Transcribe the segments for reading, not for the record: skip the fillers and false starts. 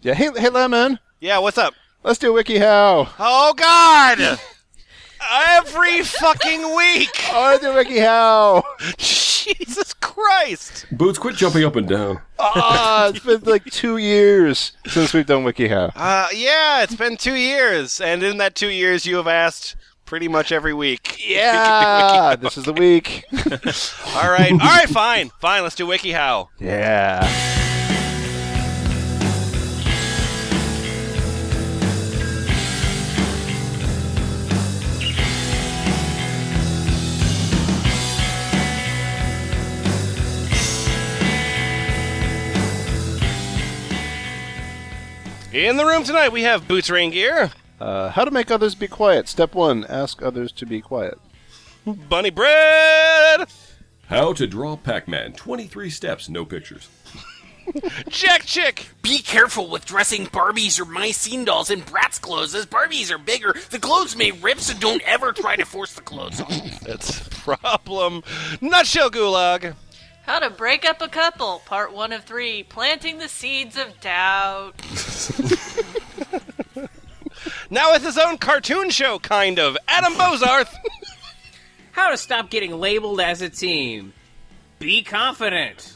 Yeah, hey, Lemon. Yeah, what's up? Let's do WikiHow. Oh, God! Every fucking week! Oh, let's do WikiHow. Jesus Christ! Boots, quit jumping up and down. It's been like 2 years since we've done WikiHow. Yeah, it's been 2 years, and in that 2 years, you have asked pretty much every week. Yeah, this is the week. All right, fine, let's do WikiHow. Yeah. In the room tonight, we have Boots Raingear, How to make others be quiet. Step 1, ask others to be quiet. Bunny Bread, How to draw Pac-Man. 23 steps, no pictures. Jack Chick, Be careful with dressing Barbies or Mycene dolls in Bratz clothes, as Barbies are bigger. The clothes may rip, so don't ever try to force the clothes on. that's a problem, Nutshell Gulag, How to break up a couple, part 1 of 3, planting the seeds of doubt. now with his own cartoon show, kind of, Adam Bozarth, How to stop getting labeled as a team. Be confident.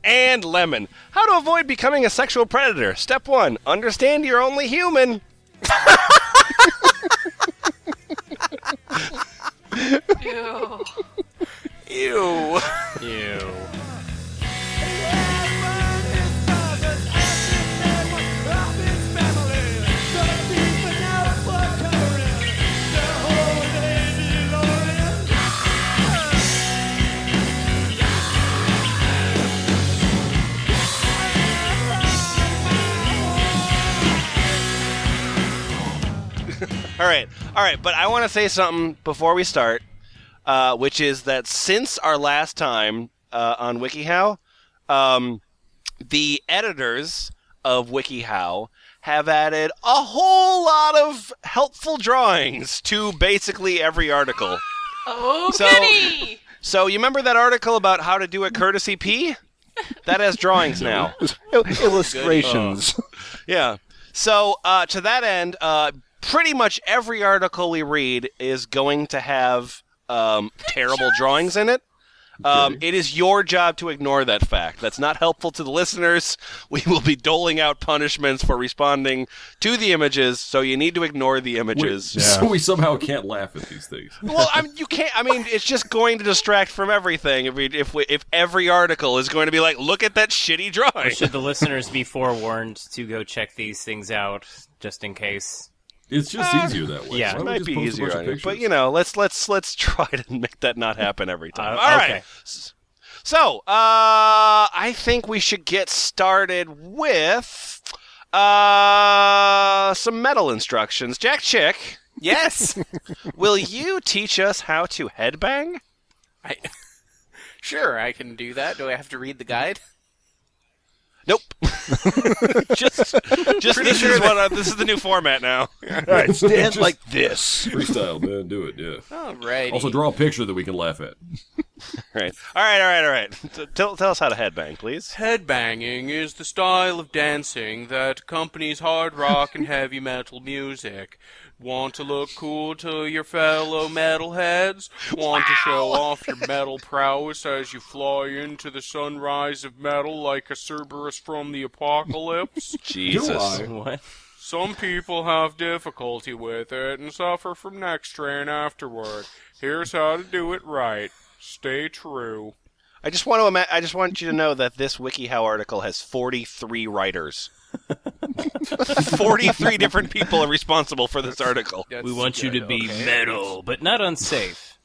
and Lemon. How to avoid becoming a sexual predator. Step 1, understand you're only human. Ew. Ew. Ew. All right, but I want to say something before we start, which is that since our last time on WikiHow, the editors of WikiHow have added a whole lot of helpful drawings to basically every article. Oh, So- goody! So you remember that article about how to do a courtesy pee? That has drawings now. Illustrations. Yeah. So to that end, pretty much every article we read is going to have terrible drawings in it. It is your job to ignore that fact. That's not helpful to the listeners. We will be doling out punishments for responding to the images, so you need to ignore the images. So we somehow can't laugh at these things. Well, you can't. I mean, it's just going to distract from everything. If every article is going to be like, look at that shitty drawing. Should the listeners be forewarned to go check these things out, just in case? It's just easier that way. yeah. Why It don't we might just be post a easier bunch of on you, pictures? but let's try to make that not happen every time. All okay. right. So, I think we should get started with some metal instructions. Jack Chick, Yes. will you teach us how to headbang? Sure, I can do that. Do I have to read the guide? Nope. just this is the new format now. All right, stand like this. Freestyle, man. Do it, yeah. Alrighty. Also, draw a picture that we can laugh at. All right. Tell us how to headbang, please. Headbanging is the style of dancing that accompanies hard rock and heavy metal music. Want to look cool to your fellow metalheads? Want to show off your metal prowess as you fly into the sunrise of metal like a Cerberus from the apocalypse? Jesus. What? Some people have difficulty with it and suffer from neck strain afterward. Here's how to do it right. Stay true. I just want you to know that this WikiHow article has 43 writers. 43 different people are responsible for this article. We want you to be metal, but not unsafe.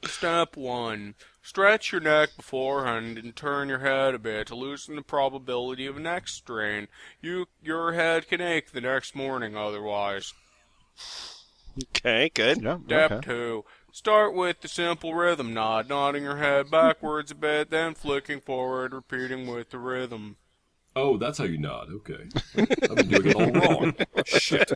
Step 1. Stretch your neck beforehand and turn your head a bit to loosen the probability of neck strain. Your head can ache the next morning otherwise. Okay, good. Yeah, Step okay. 2. Start with the simple rhythm nod, nodding your head backwards a bit, then flicking forward, repeating with the rhythm. Oh, that's how you nod. Okay. I've been doing it all wrong. Shit.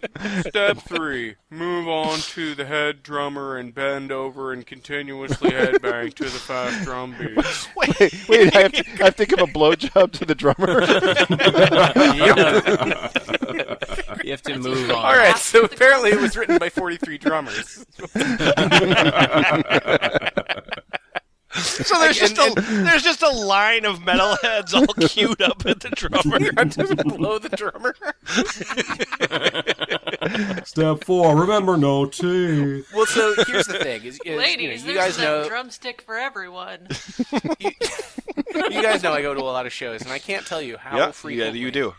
Step 3. Move on to the head drummer and bend over and continuously headbang to the fast drum beats. Wait, I have to give a blowjob to the drummer? You have to move on. All right, so apparently it was written by 43 drummers. So there's just a line of metalheads all queued up at the drummer. Just below the drummer. Step 4. Remember, no teeth. Well, so here's the thing: is Ladies, you there's guys know, a drumstick for everyone. you guys know I go to a lot of shows, and I can't tell you how frequently. you do.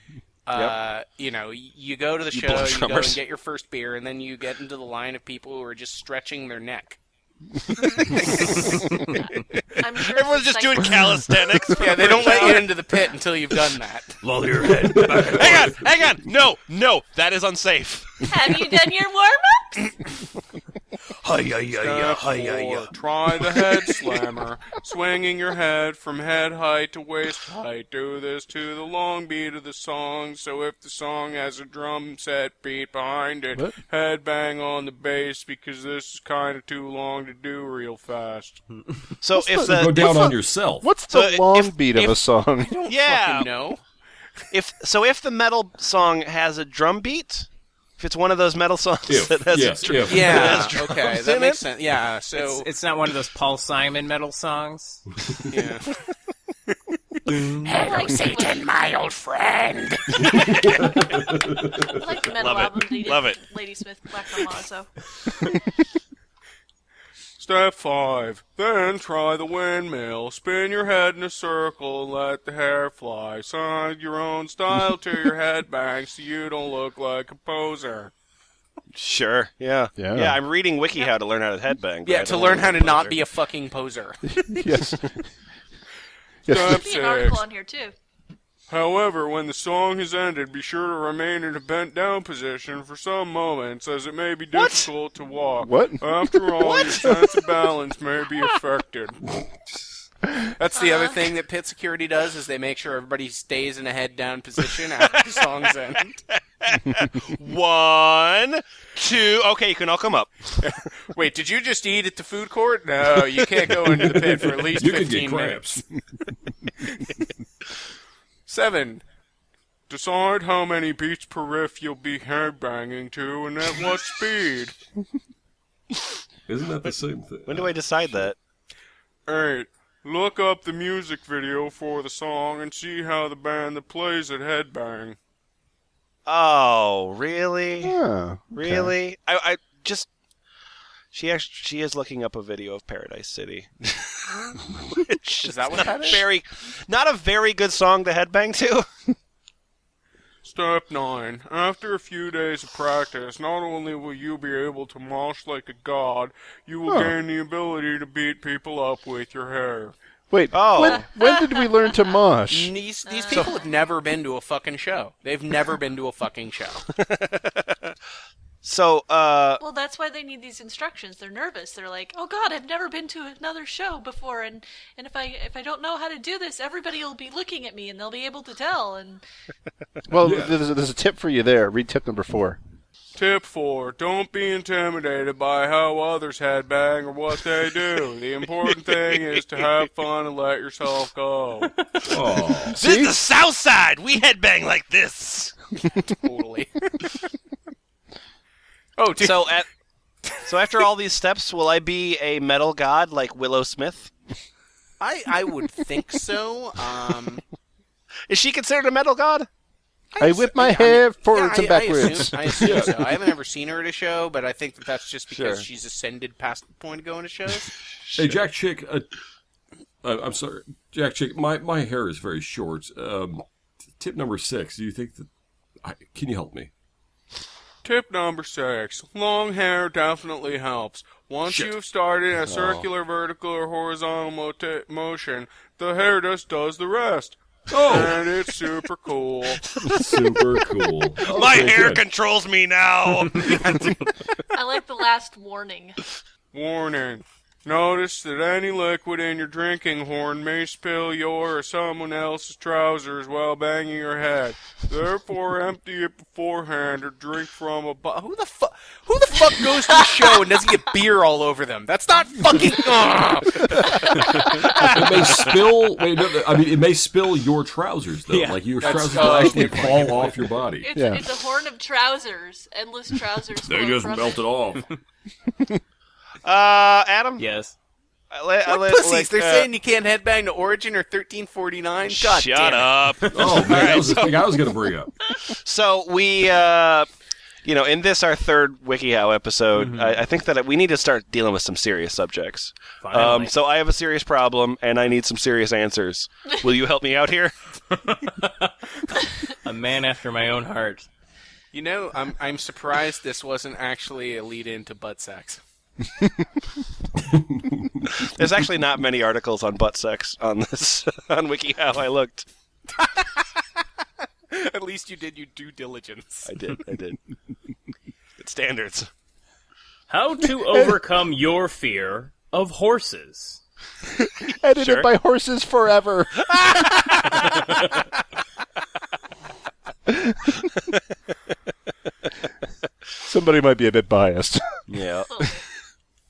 You go to the show, blow you go drummers. and get your first beer, and then you get into the line of people who are just stretching their neck. I'm sure Everyone's it's just doing calisthenics. Yeah, they don't let you into the pit until you've done that. Lower your head. Hang on. No, that is unsafe. Have you done your warm-ups? Step 4, try the head slammer, swinging your head from head height to waist height. Do this to the long beat of the song, so if the song has a drum set beat behind it, head bang on the bass, because this is kind of too long to do real fast. So if Go down on yourself. What's So the long if- beat of if- a song? yeah, No. if the metal song has a drum beat, if it's one of those metal songs If, that has yes, a drum, if. Yeah, drums okay, in that makes it? sense. Yeah, so... It's not one of those Paul Simon metal songs. yeah. Hello, Satan, my old friend. I like the metal Love it. album that he did Love it. with Ladysmith Black Mamazzo. Step 5. Then try the windmill. Spin your head in a circle and let the hair fly. Sign your own style to your headbang so you don't look like a poser. Sure, yeah. I'm reading WikiHow to learn how to headbang. but I Yeah, to don't learn wanna how to be a not poser. be a fucking poser. Yes. Step There'll be an article 6. on here, too. However, when the song has ended, be sure to remain in a bent down position for some moments, as it may be difficult to walk. What? After all, your sense of balance may be affected. That's the other thing that pit security does, is they make sure everybody stays in a head down position after the song's end. 1, 2. Okay, you can all come up. Wait, did you just eat at the food court? No, you can't go into the pit for at least You could 15 get minutes. cramps. 7. Decide how many beats per riff you'll be headbanging to and at what speed. Isn't that the same thing? When do I decide that? 8. Look up the music video for the song and see how the band that plays it headbang. Oh, really? Oh, okay. Really? I just... She is looking up a video of Paradise City. Which Is that what that is? not a very good song to headbang to. Step 9. After a few days of practice, not only will you be able to mosh like a god, you will gain the ability to beat people up with your hair. Wait, Oh. when did we learn to mosh? These people have never been to a fucking show. They've never been to a fucking show. So, Well, that's why they need these instructions. They're nervous. They're like, "Oh God, I've never been to another show before, and if I don't know how to do this, everybody will be looking at me, and they'll be able to tell." And Well, there's a tip for you there. Read tip number 4. Tip 4. Don't be intimidated by how others headbang or what they do. The important thing is to have fun and let yourself go. Oh. this is the South Side. We headbang like this. Totally. Oh, dude. So after all these steps, will I be a metal god like Willow Smith? I would think so. Is she considered a metal god? I whip my hair forwards and I backwards. assume so. I haven't ever seen her at a show, but I think that's just because Sure. she's ascended past the point of going to shows. Hey, Jack Chick, I'm sorry. Jack Chick, my hair is very short. Tip number 6, do you think that... can you help me? Tip number 6. Long hair definitely helps. Once you've started a circular, vertical, or horizontal motion, the hair just does the rest. Oh! And it's super cool. Super cool. My Okay, hair good. controls me now. I like the last warning. Warning. Notice that any liquid in your drinking horn may spill your or someone else's trousers while banging your head. Therefore, empty it beforehand or drink from a bottle. Who the fuck goes to a show and doesn't get beer all over them? That's not fucking. It may spill. Wait, no, I mean, it may spill your trousers though. Yeah. Like your trousers will actually fall off your body. It's a horn of trousers, endless trousers. They flow just from melted off. Adam? Yes. What pussies? They're saying you can't headbang to Origin or 1349? God Shut damn it. up. Oh man, that was the thing I was going to bring up. So we, in this, our third WikiHow episode, I think that we need to start dealing with some serious subjects. Finally. So I have a serious problem, and I need some serious answers. Will you help me out here? A man after my own heart. You know, I'm surprised this wasn't actually a lead-in to butt sex. There's actually not many articles on butt sex on this on WikiHow. I looked. At least you did your due diligence. I did. It's standards. How to overcome your fear of horses. Edited Sure. by Horses Forever. Somebody might be a bit biased. Yeah.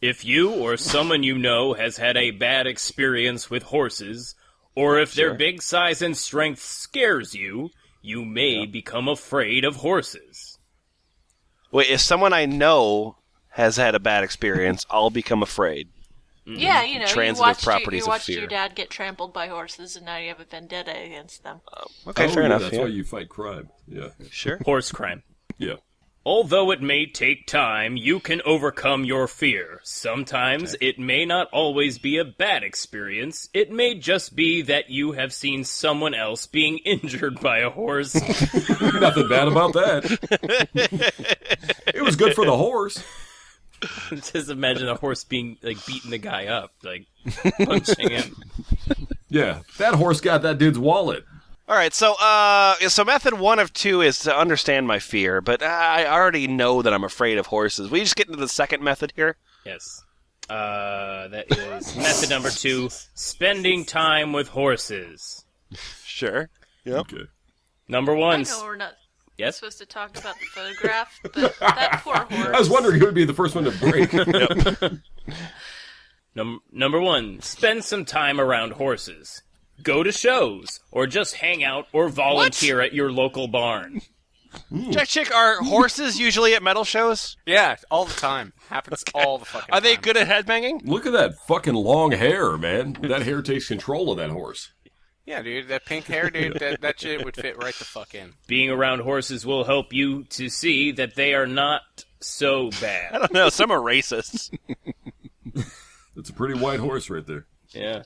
If you or someone you know has had a bad experience with horses, or if their big size and strength scares you, you may become afraid of horses. Wait, if someone I know has had a bad experience, I'll become afraid. Yeah, you know, Transitive properties you of watched fear. your dad get trampled by horses, and now you have a vendetta against them. Okay, fair yeah, enough. That's Yeah. why you fight crime. Yeah, Sure. Horse crime. yeah. Although it may take time, you can overcome your fear. Sometimes it may not always be a bad experience. It may just be that you have seen someone else being injured by a horse. Nothing bad about that. It was good for the horse. Just imagine a horse being, like, beating the guy up, like, punching him. Yeah, that horse got that dude's wallet. All right, so method 1 of 2 is to understand my fear, but I already know that I'm afraid of horses. Will you just get into the second method here? Yes. That is method number 2, spending time with horses. Sure. Yep. Okay. Number I 1. know we're not Yes? supposed to talk about the photograph, but that poor horse. I was wondering who would be the first one to break. Number 1, spend some time around horses. Go to shows, or just hang out or volunteer at your local barn. Jack Chick, are horses usually at metal shows? Yeah, all the time. Happens all the fucking Are they time. good at headbanging? Look at that fucking long hair, man. That hair takes control of that horse. Yeah, dude, that pink hair, dude, that shit would fit right the fuck in. Being around horses will help you to see that they are not so I bad. don't know. Some are racists. That's a pretty white horse right there. Yeah.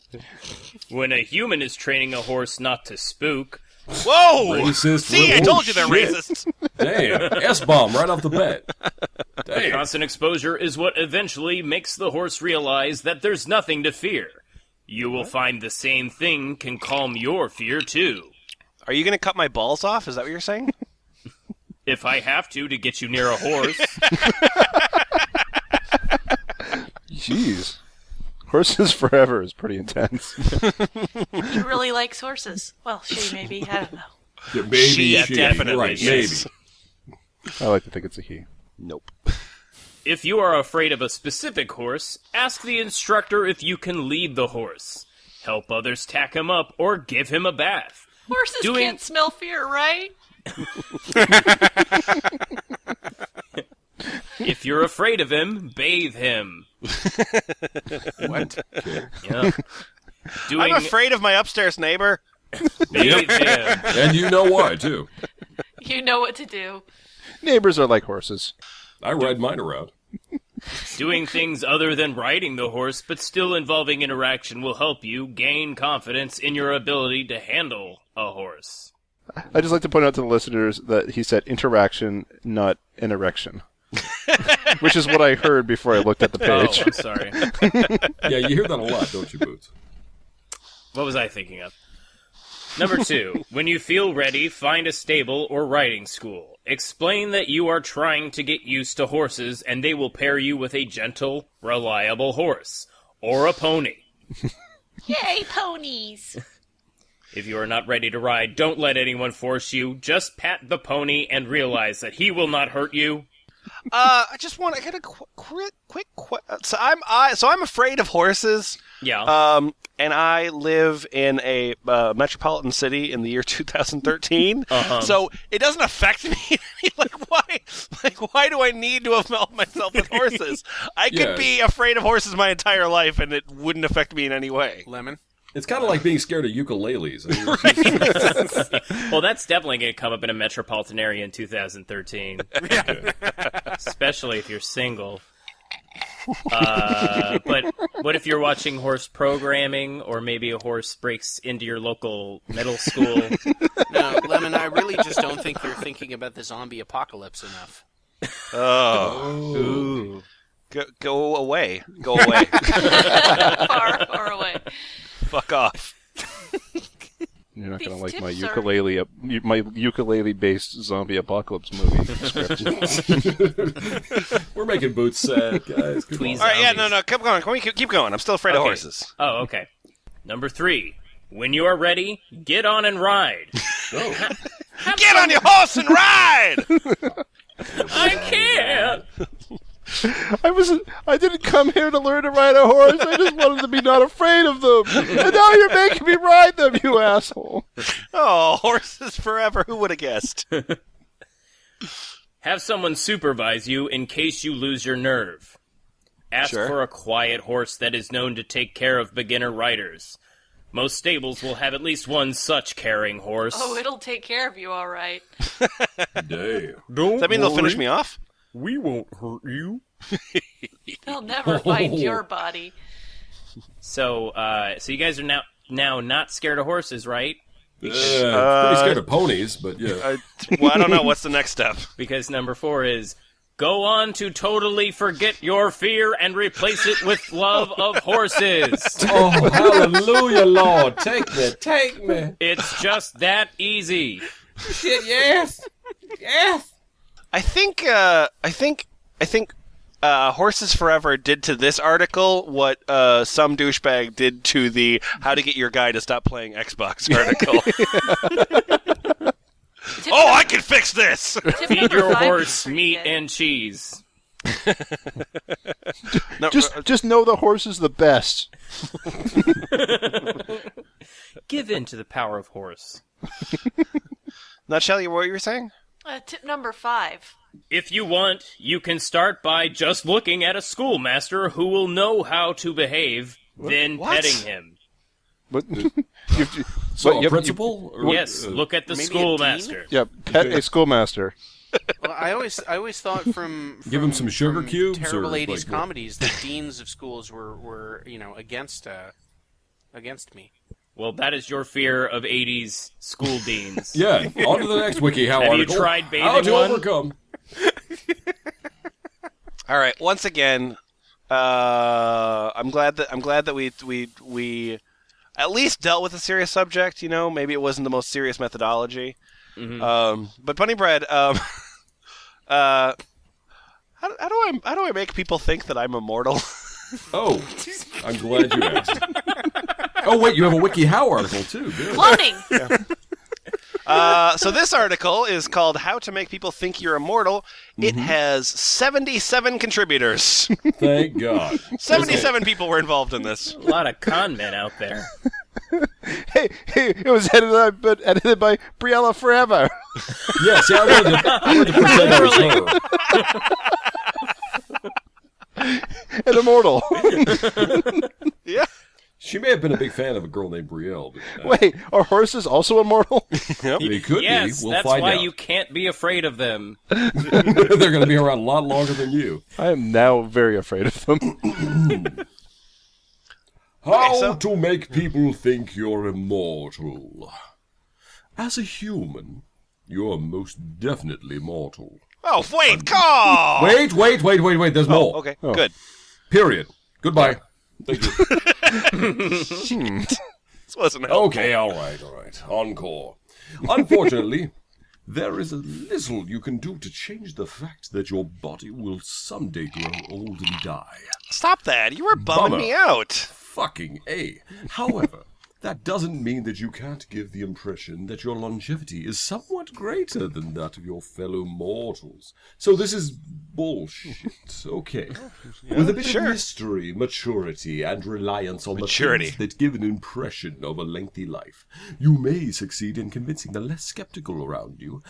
When a human is training a horse not to spook, Whoa! Racist. See, I oh, told you they're shit. racists. Damn. S-bomb right off the bat. Damn. constant exposure is what eventually makes the horse realize that there's nothing to fear. You will find the same thing can calm your fear too. Are you going to cut my balls off? Is that what you're saying? If I have to get you near a horse, Jeez. Horses Forever is pretty intense. He really likes horses. Well, she maybe. I don't know. Yeah, maybe She she. definitely Right, is. maybe. I like to think it's a he. Nope. if you are afraid of a specific horse, ask the instructor if you can lead the horse. Help others tack him up or give him a bath. Horses can't smell fear, right? If you're afraid of him, bathe him. What? Yeah. I'm afraid of my upstairs neighbor. Bathe him. And you know why, too. You know what to do. Neighbors are like horses. I ride mine around. Doing things other than riding the horse, but still involving interaction, will help you gain confidence in your ability to handle a horse. I just like to point out to the listeners that he said interaction, not an erection. Which is what I heard before I looked at the page. Oh, I'm sorry. Yeah, you hear that a lot, don't you, Boots? What was I thinking of? Number 2, when you feel ready, find a stable or riding school. Explain that you are trying to get used to horses, and they will pair you with a gentle, reliable horse. or a pony. Yay, ponies! If you are not ready to ride, don't let anyone force you. Just pat the pony and realize that he will not hurt you. I got a quick. So I'm afraid of horses. Yeah. And I live in a metropolitan city in the year 2013. So it doesn't affect me. Why do I need to involve myself with horses? I could be afraid of horses my entire life, and it wouldn't affect me in any way. Lemon? It's kind of like being scared of ukuleles. I mean, Well, that's definitely going to come up in a metropolitan area in 2013. Especially if you're single. But what if you're watching horse programming, or maybe a horse breaks into your local middle school? No, Lemon, I really just don't think you're thinking about the zombie apocalypse enough. Ooh. Go away. Go away. Far, far away. Fuck off. You're not going to These like my tips are- ukulele-based zombie apocalypse movie script. we're making Boots sad, guys. Come Tweez. on. All right, no, keep going. Can we keep going? I'm still afraid of Okay. horses. Oh, okay. Number 3. When you are ready, get on and ride. Oh. Get on your horse and ride! I can't! I didn't come here to learn to ride a horse. I just wanted to be not afraid of them. And now you're making me ride them, you asshole. Oh, horses forever. Who would have guessed? Have someone supervise you in case you lose your nerve. Ask Sure. for a quiet horse that is known to take care of beginner riders. Most stables will have at least one such caring horse. Oh, it'll take care of you all right. Damn. Don't Does that mean they'll finish me off? We won't hurt you. They'll never find your body. So you guys are now not scared of horses, right? Pretty scared of ponies, but yeah. Well, I don't know. What's the next step? Because number 4 is, go on to totally forget your fear and replace it with love of horses. Oh, hallelujah, Lord. Take me. It's just that easy. Shit, yes. I think Horses Forever did to this article what some douchebag did to the How to Get Your Guy to Stop Playing Xbox article. I can fix this! Feed your horse meat and cheese. No, Just know the horse is the best. Give in to the power of horse. Nutshell, what you were saying? Tip number 5. If you want, you can start by just looking at a schoolmaster who will know how to behave, then What? petting him. But, So a principal? Or, Yes, look at the maybe a schoolmaster. yeah, pet a schoolmaster. Well, I always thought from Give him some sugar from cubes terrible or, 80s like, what? comedies that deans of schools were against me. Well, that is your fear of 80s school deans. Yeah, on to the next WikiHow Have you article. tried bathing How to one? overcome. All right. Once again, I'm glad that we at least dealt with a serious subject. You know, maybe it wasn't the most serious methodology. Mm-hmm. But Bunny Bread, how do I make people think that I'm immortal? Oh, I'm glad you asked. Oh, wait, you have a WikiHow article, too. Good. Cloning! So this article is called "How to Make People Think You're Immortal." It has 77 contributors. Thank God. 77 people were involved in this. A lot of con men out there. Hey, it was edited by Briella Forever. Yes, yeah, I wanted to pretend I was her. An immortal. Yeah. She may have been a big fan of a girl named Brielle. But, Wait, are horses also immortal? they could Yes, be. We'll that's find why out. you can't be afraid of them. They're going to be around a lot longer than you. I am now very afraid of them. How to make people think you're immortal. As a human, you're most definitely mortal. Oh, wait, call! Wait, there's more. Okay, good. Period. Goodbye. Thank you. This wasn't helpful. Okay, all right. Encore. Unfortunately, there is a little you can do to change the fact that your body will someday grow old and die. Stop that. You were bumming Bummer. me out. Fucking A. However, that doesn't mean that you can't give the impression that your longevity is somewhat greater than that of your fellow mortals. So this is bullshit, okay? With a bit of mystery, maturity, and reliance on the things that give an impression of a lengthy life, you may succeed in convincing the less skeptical around you.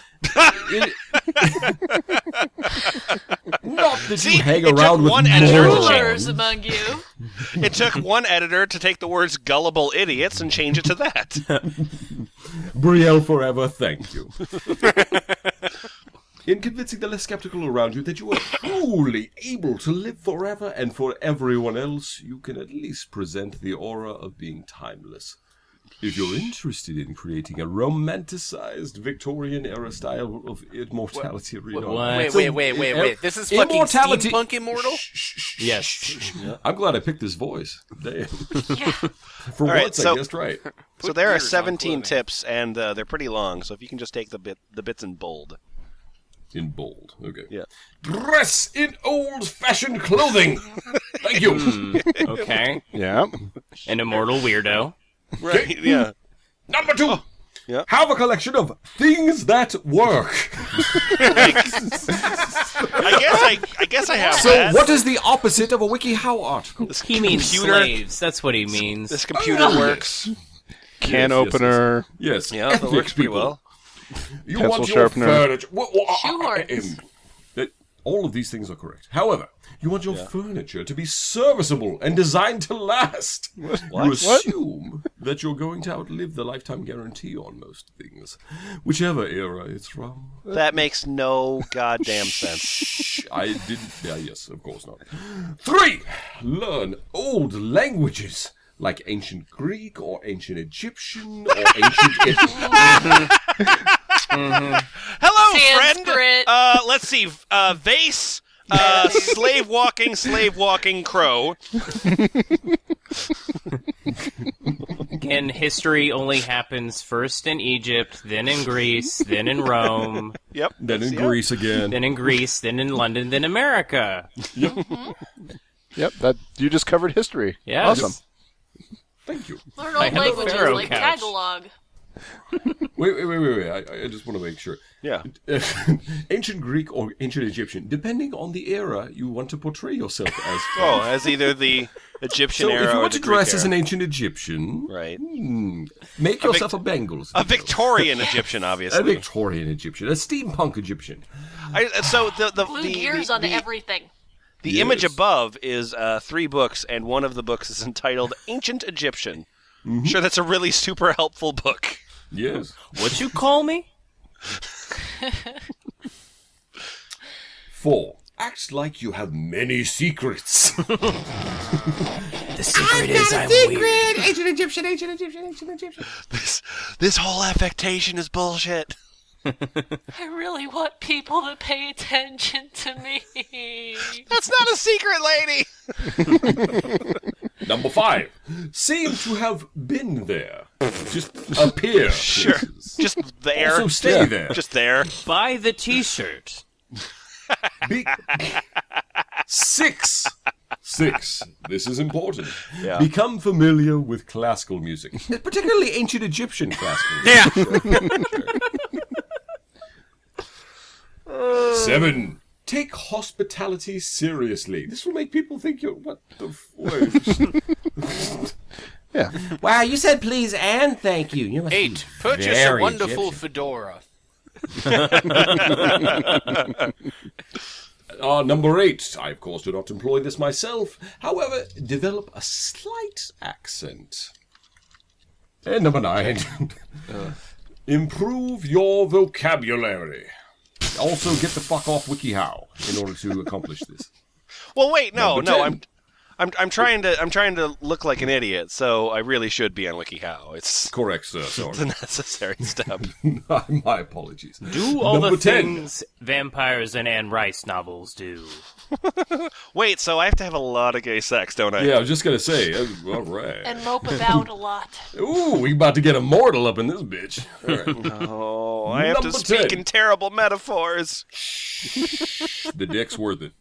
Not that you hang around with one editor to Rulers among you. It took one editor to take the words gullible idiots and change it to that. Brielle forever, thank you. In convincing the less skeptical around you that you are truly able to live forever, and for everyone else, you can at least present the aura of being timeless. If you're interested in creating a romanticized Victorian-era style of immortality... Wait. This is fucking steampunk immortal? Yes. I'm glad I picked this voice. Damn. Yeah. For once, I guessed right. So there are gears on 17 clothing. tips, and they're pretty long, so if you can just take the bits in bold. In bold, okay. Yeah. Dress in old-fashioned clothing! Thank you! Okay. Yeah. An immortal weirdo. Right, yeah. Number 2! Yeah. Have a collection of things that work. I guess I have So, that. what is the opposite of a WikiHow article? This He means computer, slaves. That's what he means. This computer works. Can Yes, opener. Yes, Yeah, that ethnic works pretty people. well. You Pencil want your sharpener. furniture. Shoehorns. All of these things are correct. However, you want your furniture to be serviceable and designed to last. You assume that you're going to outlive the lifetime guarantee on most things, whichever era it's from. That makes no goddamn sense. Shh, I didn't. Yeah, yes, of course not. 3. Learn old languages. Like ancient Greek or ancient Egyptian or ancient... Hello, Sanskrit. friend. Let's see. Vase. Slave walking crow. Again, history only happens first in Egypt, then in Greece, then in Rome, Yep. Then in Greece again. then in Greece, then in London, then America. Yep. That you just covered history. Yes. Awesome. Thank you. Learn I old have a languages pharaoh like couch. Tagalog. Wait. I just want to make sure. Yeah. Ancient Greek or ancient Egyptian, depending on the era you want to portray yourself as. Oh, as either the Egyptian So era if you or want the to dress Greek as era. an ancient Egyptian, Right. make yourself a Bengals. A Victorian Egyptian, A obviously. Victorian Egyptian, a steampunk Egyptian. So the Blue gears on everything. The Yes. image above is 3 books, and one of the books is entitled Ancient Egyptian. Sure, that's a really super helpful book. Yes. What you call me? 4. Act like you have many secrets. The secret is I'm weird. Ancient Egyptian, ancient Egyptian, ancient Egyptian. This whole affectation is bullshit. I really want people to pay attention to me. That's not a secret, lady. Number 5. Seem to have been there. Just appear. Sure. places. Just there. Also stay there. Just there. Buy the T-shirt. Be- 6. This is important. Yeah. Become familiar with classical music, particularly ancient Egyptian classical music. Yeah. 7. Take hospitality seriously. This will make people think you're... What the... Yeah. Wow, you said please and thank you. You must 8. be Purchase a very wonderful Egyptian. fedora. Number 8. I, of course, do not employ this myself. However, develop a slight accent. And number 9. Improve your vocabulary. Also, get the fuck off WikiHow in order to accomplish this. Well, wait, no. Number 10. I'm trying to look like an idiot, so I really should be on WikiHow. It's Correct, sir. it's a Sorry. necessary step. My apologies. Do all Number the 10. things vampires and Anne Rice novels do. Wait, so I have to have a lot of gay sex, don't I? Yeah, I was just gonna say. All right. And mope about a lot. Ooh, we about to get immortal up in this bitch. All right. Oh, I have to Number speak 10. in terrible metaphors. The deck's worth it.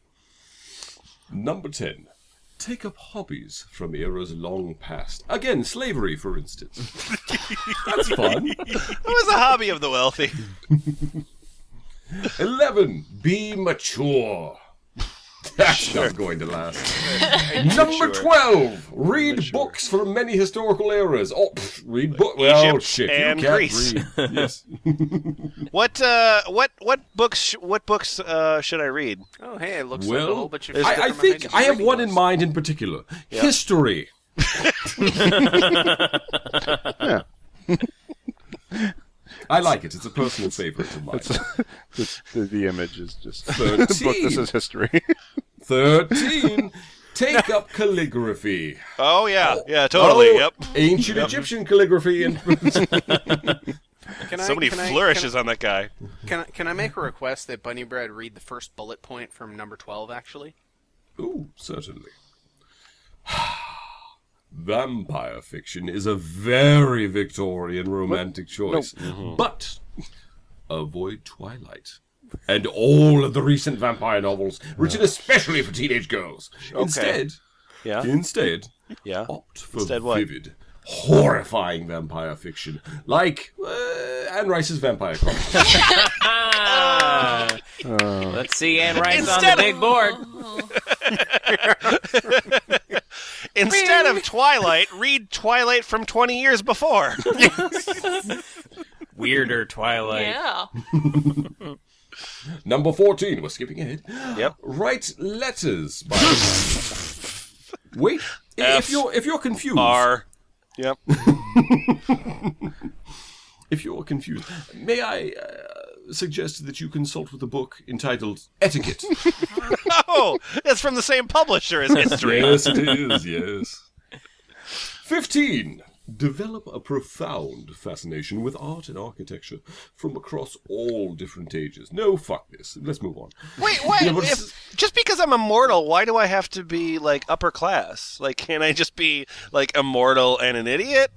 Number 10. Take up hobbies from eras long past. Again, slavery, for instance. That's fun. It was a hobby of the wealthy. 11. Be mature. That's not going to last. Number 12. Read books from many historical eras. Oh, read books. Well, Egypt shit. and You can't Greece. read. Yes. What books should I read? Oh, hey, it looks like a Well, whole bunch of I think I have one in mind in particular. History. Yeah. I like it. It's a personal favorite of mine. The image is just 13. book. This is history. 13. Take up calligraphy. Oh yeah, yeah, totally. Oh, Yep. Ancient Egyptian calligraphy. And So many flourishes on that guy. Can I make a request that Bunny Bread read the first bullet point from number 12, actually? Ooh, certainly. Vampire fiction is a very Victorian romantic choice. But avoid Twilight and all of the recent vampire novels written especially for teenage girls. Instead, Yeah. Yeah. opt for Instead what? vivid, horrifying vampire fiction like Anne Rice's Vampire Chronicles. Let's see Anne Rice on Instead the big board. Instead of Twilight, read Twilight from 20 years before. Weirder Twilight. Yeah. Number 14, we're skipping ahead. Yep. Write letters by Wait, F. if you're confused. R. Yep. If you're confused, may I suggest that you consult with a book entitled Etiquette? Oh, it's from the same publisher as history. Yes, it is, yes. 15. Develop a profound fascination with art and architecture from across all different ages. No, fuck this. Let's move on. Wait, Yeah, but just because I'm immortal, why do I have to be, like, upper class? Like, can't I just be, like, immortal and an idiot?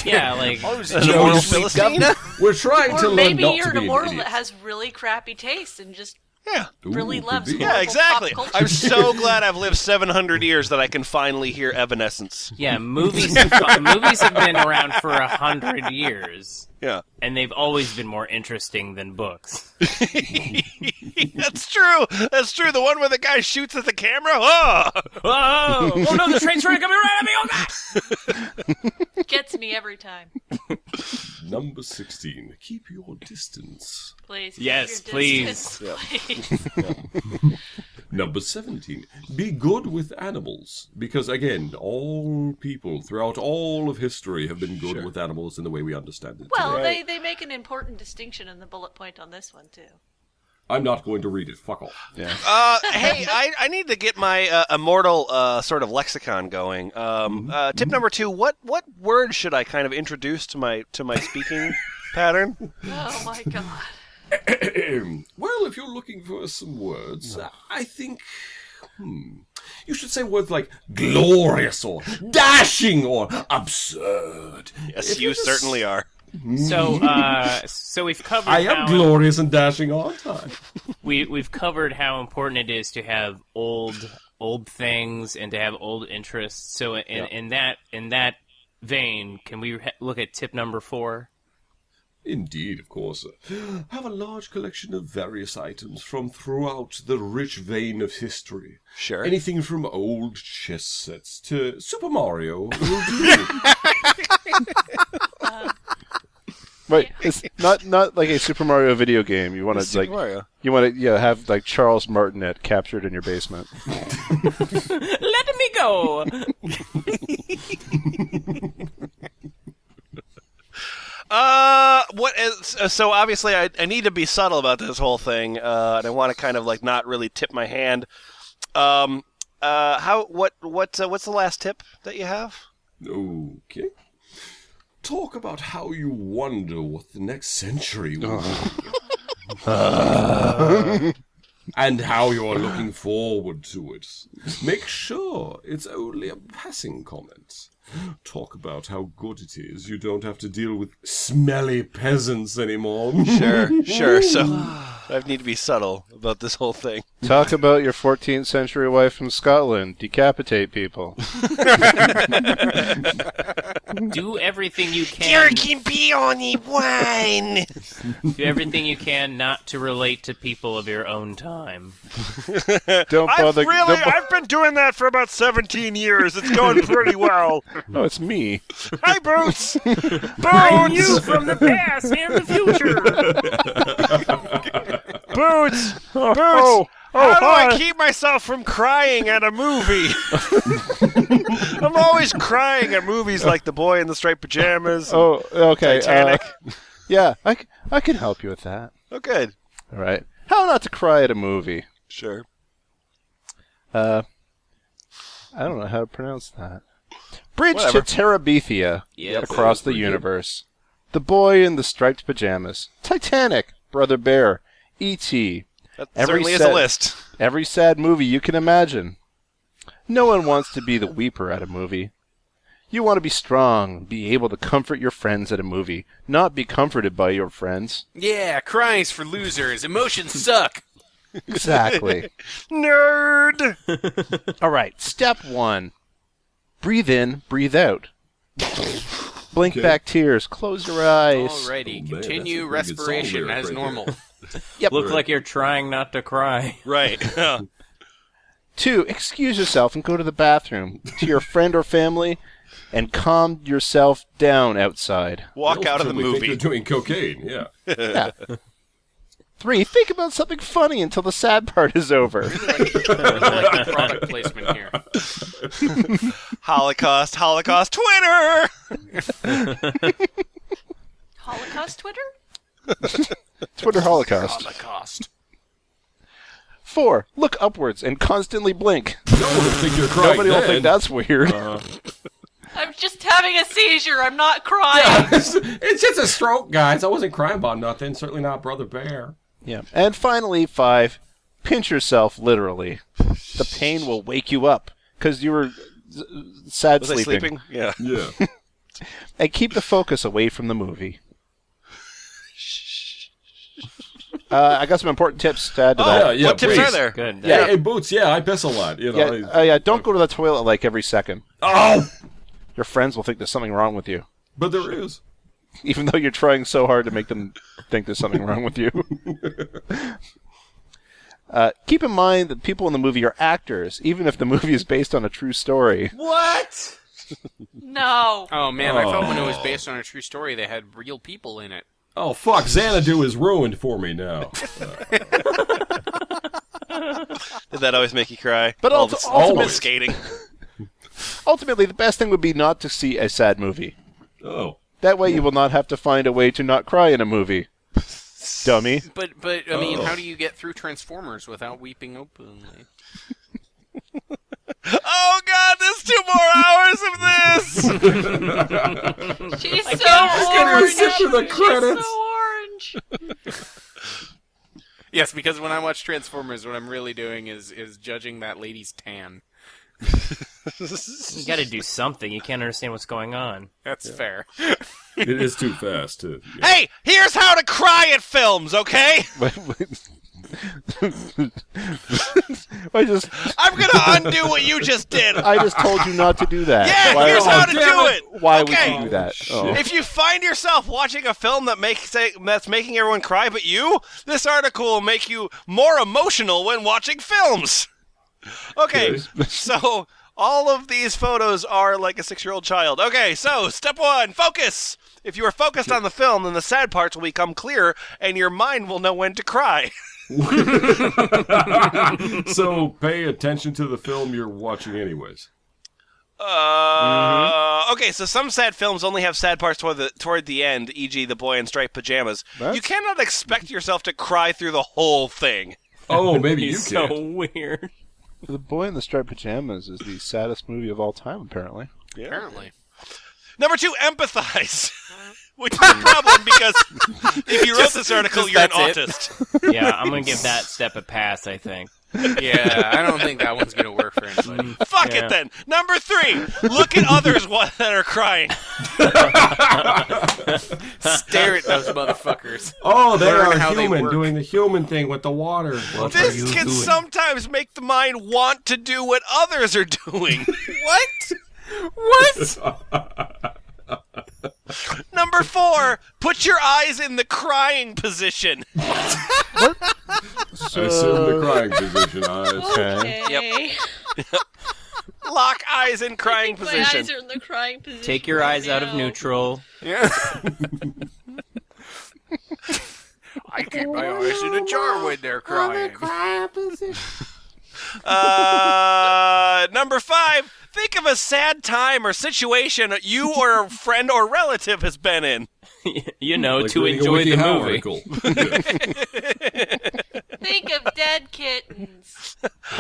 Yeah, like An immortal Philistine? We're trying to Or learn maybe not you're to an be an immortal idiot. that has really crappy taste and just Yeah. really could loves be. horrible Yeah, exactly. pop culture. I'm so glad I've lived 700 years that I can finally hear Evanescence. yeah, movies have been around for 100 years, Yeah. and they've always been more interesting than books. That's true. That's true. The one where the guy shoots at the camera? Oh! Oh no, the train's trying to come right at me! Oh god! Gets me every time. Number 16. Keep your distance. Please. Yes, keep your please. distance, please. Number 17. Be good with animals. Because, again, all people throughout all of history have been good with animals in the way we understand it. Well, today. they make an important distinction in the bullet point on this one, too. I'm not going to read it. Fuck off. Yeah. Hey, I need to get my immortal sort of lexicon going. Tip number 2, what word should I kind of introduce to my speaking pattern? Oh, my God. Well, if you're looking for some words, I think... You should say words like glorious or dashing or absurd. Yes, If you you're just- certainly are. So we've covered I am glorious and dashing, aren't I? we've covered how important it is to have old things and to have old interests. So in that vein, can we look at tip number 4? Indeed, of course. Have a large collection of various items from throughout the rich vein of history. Sure. Anything from old chess sets to Super Mario will do. Wait, it's not like a Super Mario video game. You want to like Mario. you want to have like Charles Martinet captured in your basement. Let me go. What is, so obviously I need to be subtle about this whole thing, and I want to kind of like not really tip my hand. what's the last tip that you have? Okay. Talk about how you wonder what the next century will be. And how you're looking forward to it. Make sure it's only a passing comment. Talk about how good it is you don't have to deal with smelly peasants anymore. Sure. So I need to be subtle about this whole thing. Talk about your 14th century wife from Scotland. Decapitate people. Do everything you can. Drinking peony wine. Do everything you can not to relate to people of your own time. Don't bother. I've been doing that for about 17 years. It's going pretty well. Oh, it's me. Hi, Boots. I'm you from the past and the future. Boots. Oh, How do hi. I keep myself from crying at a movie? I'm always crying at movies like The Boy in the Striped Pajamas. Oh, okay. Titanic. Yeah, I can help you with that. Oh, good. All right. How not to cry at a movie? Sure. I don't know how to pronounce that. Bridge Whatever. to Terabithia Yes. across the universe. The Boy in the Striped Pajamas. Titanic. Brother Bear. E.T. That Every certainly is set- a list. Every sad movie you can imagine. No one wants to be the weeper at a movie. You want to be strong, be able to comfort your friends at a movie, not be comforted by your friends. Yeah, crying's for losers. Emotions suck. Exactly. Nerd! All right, step 1. Breathe in, breathe out. Blink back tears, close your eyes. Alrighty, Oh, man, continue that's a pretty good song respiration lyric as right normal. Look like you're trying not to cry. Right. 2. Excuse yourself and go to the bathroom to your friend or family and calm yourself down outside. Walk out of the Probably think movie. you're doing cocaine, yeah. 3. Think about something funny until the sad part is over. Like the product placement here. Holocaust, Twitter! Holocaust Twitter? Twitter Holocaust. Holocaust. 4. Look upwards and constantly blink. No one will think you're crying Nobody will then. think that's weird. I'm just having a seizure. I'm not crying. It's just a stroke, guys. I wasn't crying about nothing. Certainly not Brother Bear. Yeah. And finally, 5. Pinch yourself literally. The pain will wake you up because you were sad Was I sleeping? Yeah. Yeah. And keep the focus away from the movie. I got some important tips to add to that. yeah, what tips please. are there? Good. Yeah, hey, Boots, yeah, I piss a lot. You know. Yeah, don't go to the toilet like every second. Oh! Your friends will think there's something wrong with you, But there is. even though you're trying so hard to make them think there's something wrong with you. Keep in mind that people in the movie are actors, even if the movie is based on a true story. What? No. Oh man, I thought when it was based on a true story, they had real people in it. Oh, fuck. Xanadu is ruined for me now. Did that always make you cry? But all ultimately- the skating. Ultimately, the best thing would be not to see a sad movie. Oh. That way you will not have to find a way to not cry in a movie. Dummy. But I mean, how do you get through Transformers without weeping openly? Oh god, there's 2 more hours of this! She's so getting orange. sick of the She's credits. so orange. Yes, because when I watch Transformers, what I'm really doing is judging that lady's tan. You gotta do something. You can't understand what's going on. That's fair. It is too fast, too. Yeah. Hey, here's how to cry at films, okay? I just I'm gonna undo what you just did. told you not to do that. Yeah, Why, here's how to do it. Why Okay. would you do that? Oh. If you find yourself watching a film that's making everyone cry but you, this article will make you more emotional when watching films. Okay, so all of these photos are like a 6-year-old child. Okay, so step 1, focus. If you are focused on the film, then the sad parts will become clear, and your mind will know when to cry. So pay attention to the film you're watching anyways. Okay, so some sad films only have sad parts toward the end, e.g. The Boy in Striped Pajamas. You cannot expect yourself to cry through the whole thing. Oh, maybe you He's can. so weird. The Boy in the Striped Pajamas is the saddest movie of all time, apparently. Yeah. Apparently. Number 2, empathize. Which is a problem because if you wrote this article, you're an autist. Yeah, I'm going to give that step a pass, I think. Yeah, I don't think that one's going to work for anybody. Fuck it then. Number 3, look at others that are crying. Stare at those motherfuckers. Oh, they Learn are how they human, work. doing the human thing with the water. What are This you can doing? sometimes make the mind want to do what others are doing. What? Number 4, put your eyes in the crying position. I assume the crying position. Okay. Yep. Lock eyes in crying I think position. my eyes are in the crying position. Take your eyes out of now. neutral. Yeah. I keep my eyes in a jar when they're crying. Number 5, think of a sad time or situation you or a friend or relative has been in. You know, Like to reading a enjoy the WikiHow movie. article. Think of dead kittens.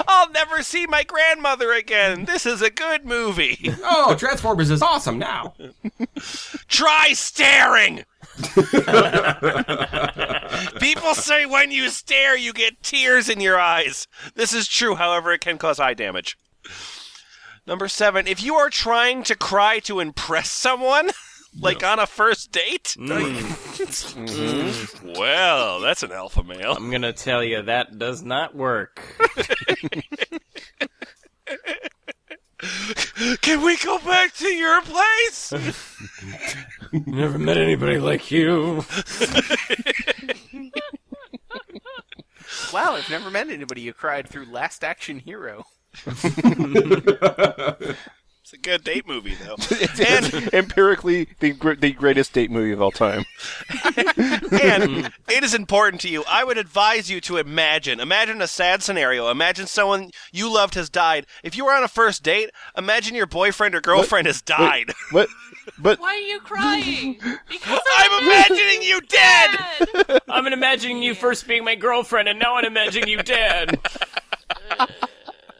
I'll never see my grandmother again. This is a good movie. Oh, Transformers is awesome now. Try staring. People say when you stare, you get tears in your eyes. This is true, however, it can cause eye damage. Number 7, if you are trying to cry to impress someone, like on a first date, well, that's an alpha male. I'm going to tell you, that does not work. Can we go back to your place? Never met anybody like you. Wow, I've never met anybody who cried through Last Action Hero. It's a good date movie, though. And empirically, the greatest date movie of all time. And it is important to you. I would advise you to imagine a sad scenario. Imagine someone you loved has died. If you were on a first date, imagine your boyfriend or girlfriend has died. What? But Why are you crying? Because I'm imagining you dead! I'm imagining you first being my girlfriend, and now I'm imagining you dead.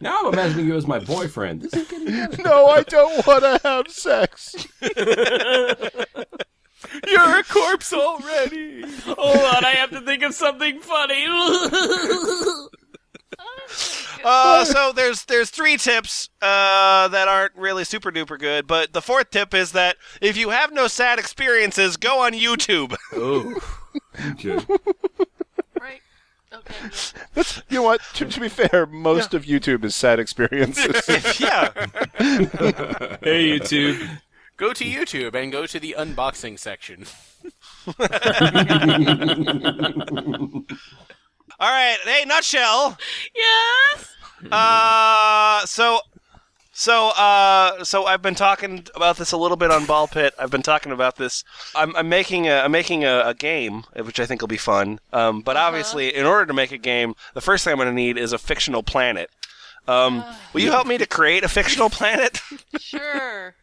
Now I'm imagining you as my boyfriend. This is getting better. no, I don't want to have sex. You're a corpse already. Hold on, I have to think of something funny. So there's 3 tips that aren't really super duper good, but the 4th tip is that if you have no sad experiences, go on YouTube. Oh. Okay. Right. Okay. You know what? To be fair, most of YouTube is sad experiences. Yeah. Hey, YouTube. Go to YouTube and go to the unboxing section. All right. Hey, Nutshell. Yes. So I've been talking about this a little bit on Ball Pit. I've been talking about this. I'm making a game, which I think will be fun. But obviously, in order to make a game, the first thing I'm going to need is a fictional planet. Will you help me to create a fictional planet? Sure.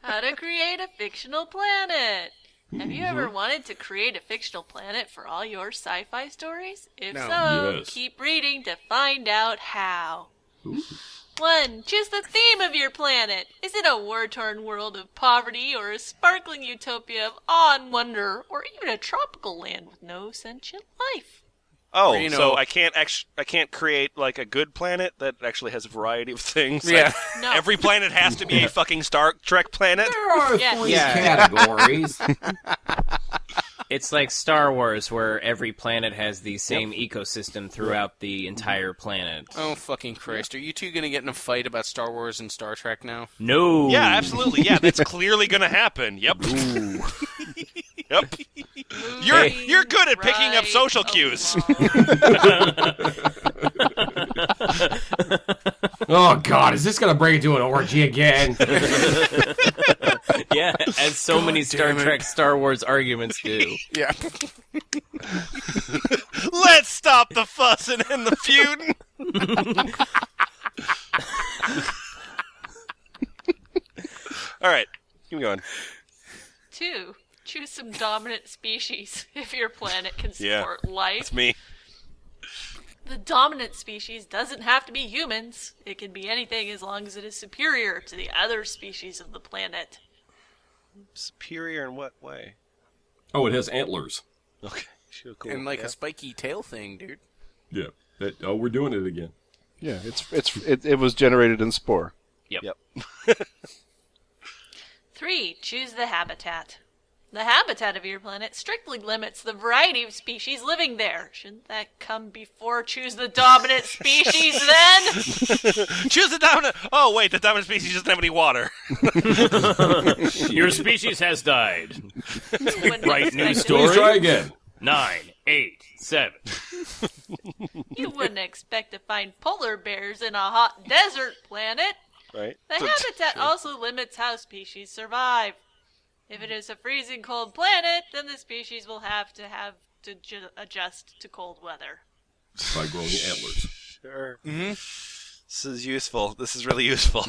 How to create a fictional planet. Have you ever wanted to create a fictional planet for all your sci-fi stories? If No. so, Yes. keep reading to find out how. 1. Choose the theme of your planet. Is it a war-torn world of poverty, or a sparkling utopia of awe and wonder, or even a tropical land with no sentient life? Oh, You know- so I can't create like a good planet that actually has a variety of things. Yeah. Like, No. every planet has to be a fucking Star Trek planet. There are Yes. 3 Yeah. categories. It's like Star Wars, where every planet has the same ecosystem throughout the entire planet. Oh, fucking Christ. Are you two going to get in a fight about Star Wars and Star Trek now? No. Yeah, absolutely. Yeah, that's clearly going to happen. Yep. Yep. You're good at picking up social cues. Oh, God, is this going to break into an orgy again? Yeah, as so many Star Trek, Star Wars arguments do. Yeah. Let's stop the fussing and the feuding. All right, keep going. 2. Choose some dominant species if your planet can Yeah. support life. It's me. dominant species doesn't have to be humans. It can be anything as long as it is superior to the other species of the planet. Superior in what way? Oh, it has antlers. Okay, sure, cool. And like a spiky tail thing, dude. Yeah. We're doing it again. Yeah, it was generated in spore. Yep. 3. Choose the habitat. The habitat of your planet strictly limits the variety of species living there. Shouldn't that come before choose the dominant species then? Choose the dominant. Oh wait, the dominant species doesn't have any water. Your species has died. Right news Please story. try again. 9, 8, 7. You wouldn't expect to find polar bears in a hot desert planet. Right. The habitat also limits how species survive. If it is a freezing cold planet, then the species will have to adjust to cold weather. By growing antlers. Sure. Mm-hmm. This is useful. This is really useful.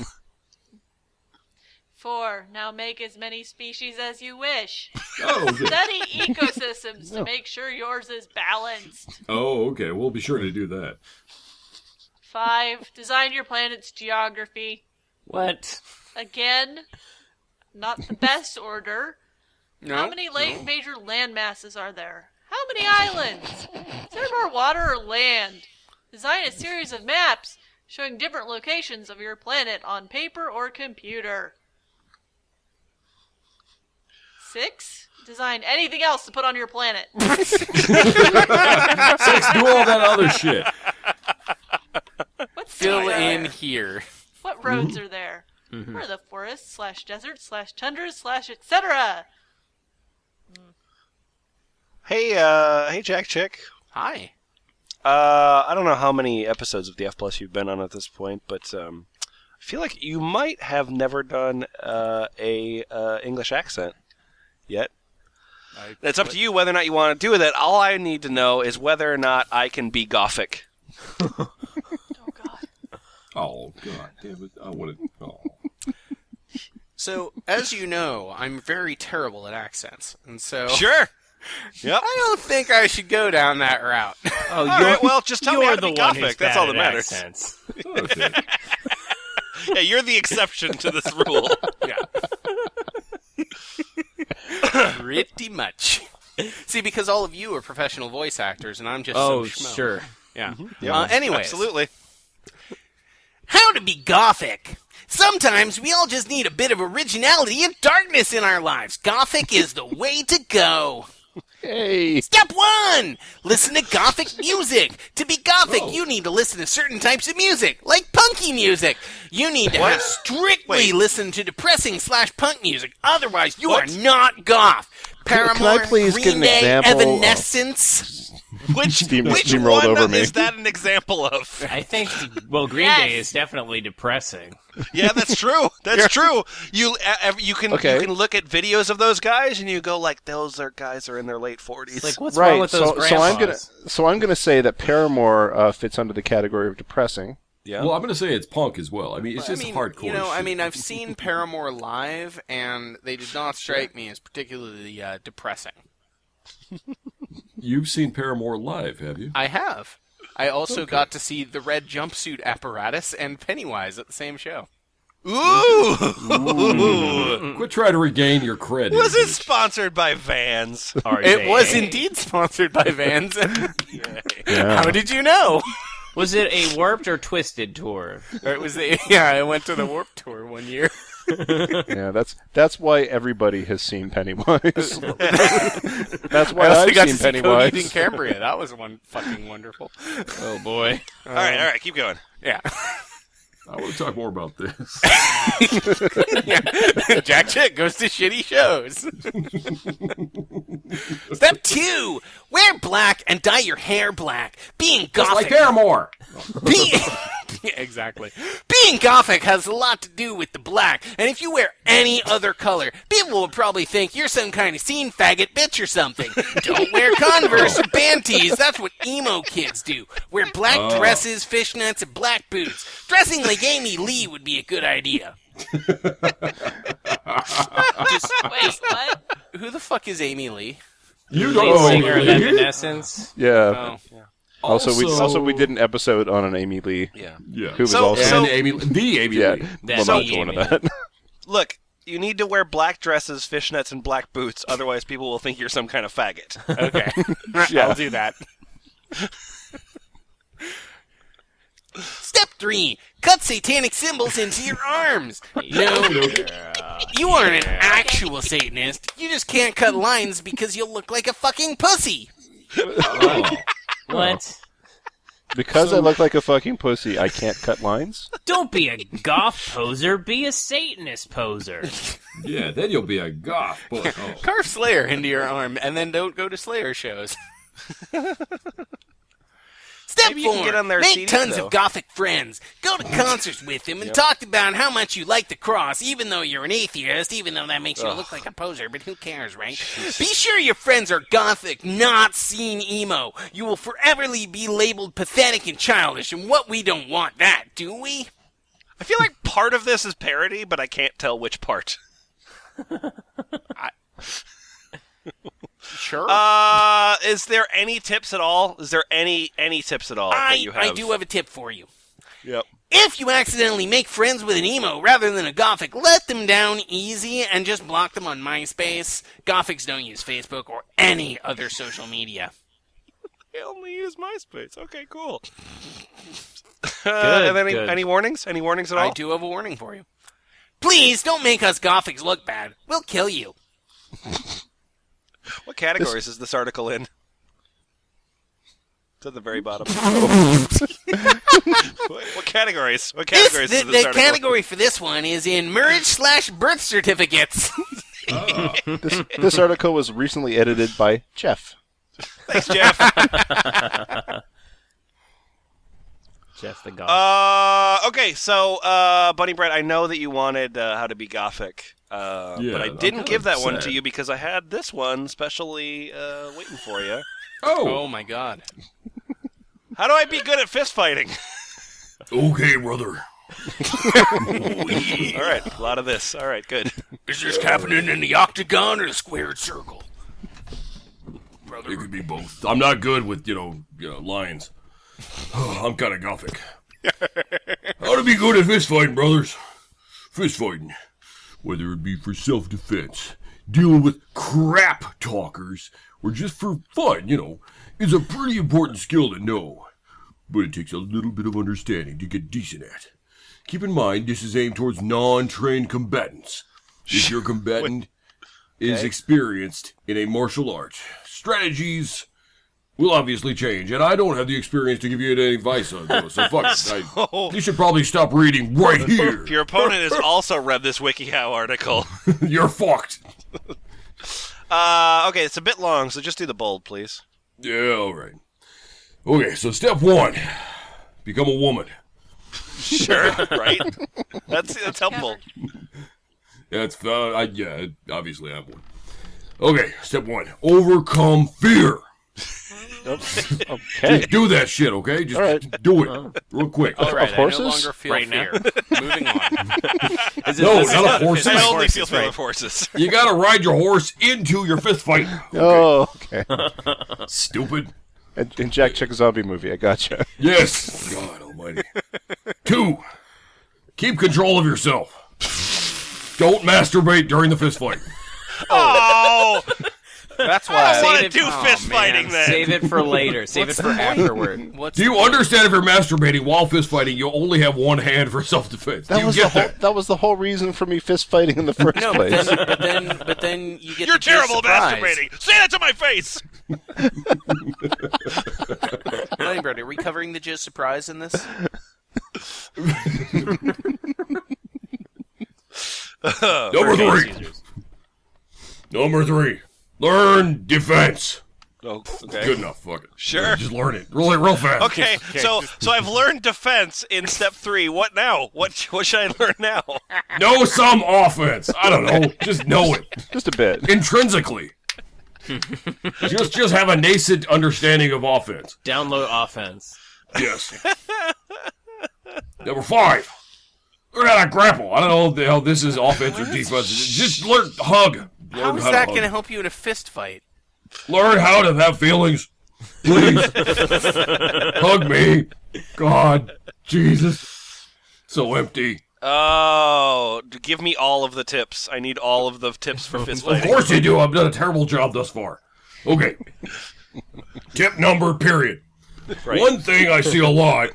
4. Now make as many species as you wish. Oh, okay. Study ecosystems to make sure yours is balanced. Oh, okay. We'll be sure to do that. 5. Design your planet's geography. What? Again, not the best order. No. How many major land masses are there? How many islands? Is there more water or land? Design a series of maps showing different locations of your planet on paper or computer. 6. Design anything else to put on your planet. 6. Do all that other shit. What's Fill there? in here. What roads are there? Where are the forests / deserts / tundras / etc.? Hey, Jack Chick. Hi. I don't know how many episodes of the F Plus you've been on at this point, but I feel like you might have never done a English accent yet. It's up to you whether or not you want to do that. All I need to know is whether or not I can be Gothic. Oh, God. Oh, God damn it. I want to... Oh. So, as you know, I'm very terrible at accents, and so Sure. Yep. I don't think I should go down that route. Oh, All right, well, just tell me how you're to the be one Gothic. who's That's bad all that at matters. accents. Okay. Yeah, you're the exception to this rule. Yeah. Pretty much. See, because all of you are professional voice actors, and I'm just Oh, some schmo. sure. Yeah. Yep. Anyways. Absolutely. How to be Gothic. Sometimes we all just need a bit of originality and darkness in our lives. Gothic is the way to go. Hey. Step 1! Listen to Gothic music. To be Gothic, you need to listen to certain types of music, like punky music. You need to have strictly listen to depressing / punk music. Otherwise, you are not goth. Paramore, Can I please Green get an Day, example? Which Steamrolled one over me. is that an example of? I think, Green Yes. Day is definitely depressing. Yeah, that's true. That's true. You can look at videos of those guys and you go like, those guys are in their late 40s. Like, what's wrong Right. with those So grandpas? I'm gonna say that Paramore fits under the category of depressing. Yeah. Well, I'm going to say it's punk as well. I mean, it's just hardcore You know, shit. I mean, I've seen Paramore live, and they did not strike me as particularly depressing. You've seen Paramore live, have you? I have. I also got to see the red jumpsuit apparatus and Pennywise at the same show. Ooh. Quit trying to regain your credit. Was it sponsored by Vans? It was indeed sponsored by Vans. How did you know? Was it a warped or twisted tour? Or it was I went to the Warped Tour one year. Yeah, that's why everybody has seen Pennywise. That's why I also I've got seen to see Cody Pennywise. eating Cambria. That was fucking wonderful. Oh, boy. All right, keep going. Yeah. I want to talk more about this. Jack Chick goes to shitty shows. Step 2. Wear black and dye your hair black. Being Just like Gothic. Paramore. Exactly. Being Gothic has a lot to do with the black, and if you wear any other color, people will probably think you're some kind of scene faggot bitch or something. Don't wear Converse or band tees, that's what emo kids do. Wear black dresses, fishnets, and black boots. Dressing like Amy Lee would be a good idea. Wait, what? Who the fuck is Amy Lee? You Lead don't know singer of Amy Lee. Evanescence. Yeah. Oh. Also, we did an episode on an Amy Lee. Yeah. Who was So- also so- And Amy Lee. That's not the one of Amy. that. Look, you need to wear black dresses, fishnets, and black boots. Otherwise, people will think you're some kind of faggot. Okay. Yeah. I'll do that. Step 3. Cut satanic symbols into your arms. No, you aren't an actual Satanist. You just can't cut lines because you'll look like a fucking pussy. What? Because I look like a fucking pussy, I can't cut lines? Don't be a goth poser, be a Satanist poser. Yeah, then you'll be a goth. But, Carve Slayer into your arm and then don't go to Slayer shows. Step Maybe you 4. can get on their Make CDs, tons though. of gothic friends. Go to concerts with them and talk about how much you like the cross, even though you're an atheist, even though that makes you look like a poser, but who cares, right? Be sure your friends are gothic, not scene emo. You will forever be labeled pathetic and childish, and what we don't want that, do we? I feel like part of this is parody, but I can't tell which part. Sure. Is there any tips at all? Is there any tips at all that you have? I do have a tip for you. Yep. If you accidentally make friends with an emo rather than a gothic, let them down easy and just block them on MySpace. Gothics don't use Facebook or any other social media. I only use MySpace. Okay, cool. Good, and then good. any warnings? Any warnings at all? I do have a warning for you. Please don't make us gothics look bad. We'll kill you. What categories is this article in? It's at the very bottom. What categories? What categories is this The article? category for this one is in marriage/birth certificates. This article was recently edited by Jeff. Thanks, Jeff. Jeff the goth. Okay, so, Bunny Bread, I know that you wanted How to Be Gothic, but I I'm didn't kinda give that one sad. to you because I had this one specially waiting for you. Oh my god. How do I be good at fist fighting? okay, brother. All right, a lot of this. All right, good. Is this happening in the octagon or the squared circle? It could be both. I'm not good with, lines. I'm kind of gothic. How to be good at fist fighting, brothers? Fist fighting, whether it be for self-defense, dealing with crap talkers, or just for fun, is a pretty important skill to know. But it takes a little bit of understanding to get decent at. Keep in mind, this is aimed towards non-trained combatants. If your combatant is experienced in a martial art, strategies will obviously change, and I don't have the experience to give you any advice on those, so fuck it. You should probably stop reading right here. Your opponent has also read this WikiHow article. You're fucked. Okay, it's a bit long, so just do the bold, please. Yeah, all right. Okay, so step 1, become a woman. Sure, right? That's helpful. That's obviously I'm one. Okay, step 1, overcome fear. Okay. Just do that shit, okay? Just do it real quick. All right, Of I horses? no longer feel Right fear. Moving on. No, not a horse. I only horses, feel for right. the horses. You gotta ride your horse into your fist fight. Oh, okay. Stupid. In Jack Chick Zombie movie, I gotcha. Yes. God almighty. 2, keep control of yourself. Don't masturbate during the fist fight. Oh, That's I why. don't want to it- do fist fighting then. Save it for later. Save it for afterward. What's Do you understand if you're masturbating while fist fighting, you only have one hand for self-defense? Do That you was get that? that was the whole reason for me fist fighting in the first No, place. but then you get You're the terrible surprise. masturbating. Say that to my face. Lionbird, are we covering the jizz surprise in this? Number 3. Learn defense. Oh, okay. Good enough. Fuck it. Sure. Just learn it. Real fast. Okay, so I've learned defense in step 3. What now? What should I learn now? Know some offense. I don't know. Just know it. Just a bit. Intrinsically. just have a nascent understanding of offense. Download offense. Yes. Number 5. Learn how to grapple. I don't know if the hell this is offense or defense. Just learn hug. How Learn is how that to going to hug. help you in a fist fight? Learn how to have feelings. Please. Hug me. God. Jesus. So empty. Oh, give me all of the tips. I need all of the tips for fist Of fighting. course you do. I've done a terrible job thus far. Okay. Tip number, period. Right. One thing I see a lot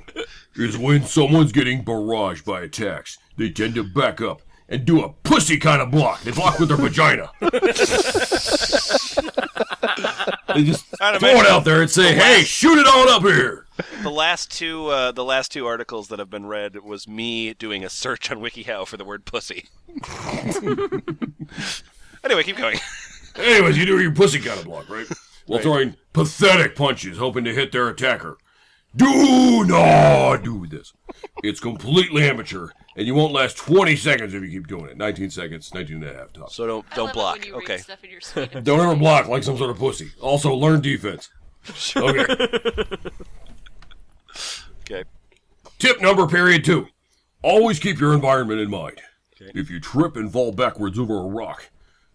is when someone's getting barraged by attacks, they tend to back up and do a pussy kind of block. They block with their vagina. They just throw it out there and say, hey, shoot it on up here. The last two articles that have been read was me doing a search on WikiHow for the word pussy. Anyway, keep going. Anyways, you do your pussy kind of block, right? While throwing pathetic punches, hoping to hit their attacker. Do not do this. It's completely amateur, and you won't last 20 seconds if you keep doing it. 19 seconds, 19 and a half tops. So don't I love it block. when you read Okay. stuff in your suite of Don't ever just block like some sort of pussy. Also, learn defense. Okay. Okay. Tip number, period 2. Always keep your environment in mind. Okay. If you trip and fall backwards over a rock,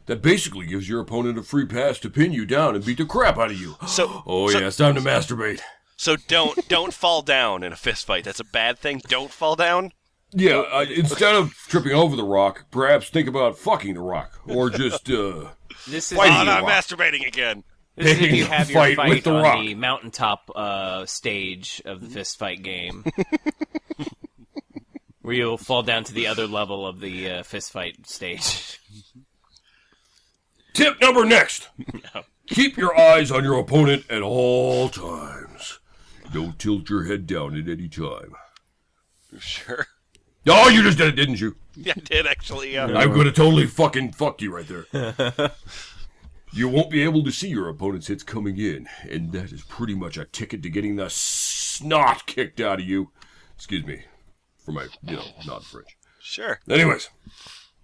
that basically gives your opponent a free pass to pin you down and beat the crap out of you. Yeah, it's time to masturbate. So don't fall down in a fist fight. That's a bad thing. Don't fall down. Yeah, instead of tripping over the rock, perhaps think about fucking the rock, or just This is Fighting Oh, the no, I'm rock. masturbating again. This is if you have your Fight fight with the on rock. the mountaintop stage of the fist fight game. Where you'll fall down to the other level of the fist fight stage. Tip number next. Keep your eyes on your opponent at all times. Don't tilt your head down at any time. Sure. Oh, you just did it, didn't you? Yeah, I did actually. Yeah. I could have totally fucking fucked you right there. You won't be able to see your opponent's hits coming in, and that is pretty much a ticket to getting the snot kicked out of you. Excuse me for my, non-French. Sure. Anyways,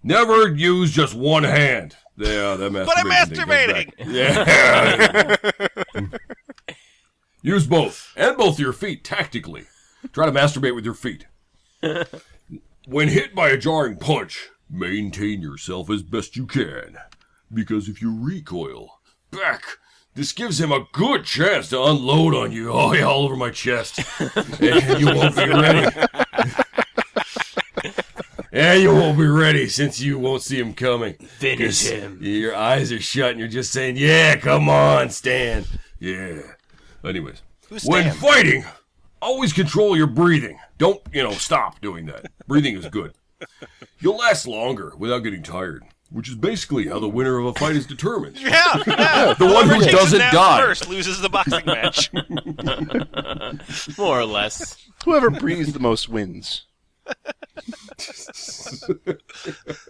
never use just one hand. Yeah, that masturbation But I'm thing goes back. Yeah. Use both, and both your feet tactically. Try to masturbate with your feet. When hit by a jarring punch, maintain yourself as best you can. Because if you recoil back, this gives him a good chance to unload on you. Oh, yeah, all over my chest. And you won't be ready. And you won't be ready since you won't see him coming. Finish him. Your eyes are shut and you're just saying, yeah, come on, Stan. Yeah. Anyways, when fighting, always control your breathing. Don't, stop doing that. Breathing is good. You'll last longer without getting tired, which is basically how the winner of a fight is determined. Yeah. The one who Whoever takes doesn't a nap die. first loses the boxing match. More or less. Whoever breathes the most wins.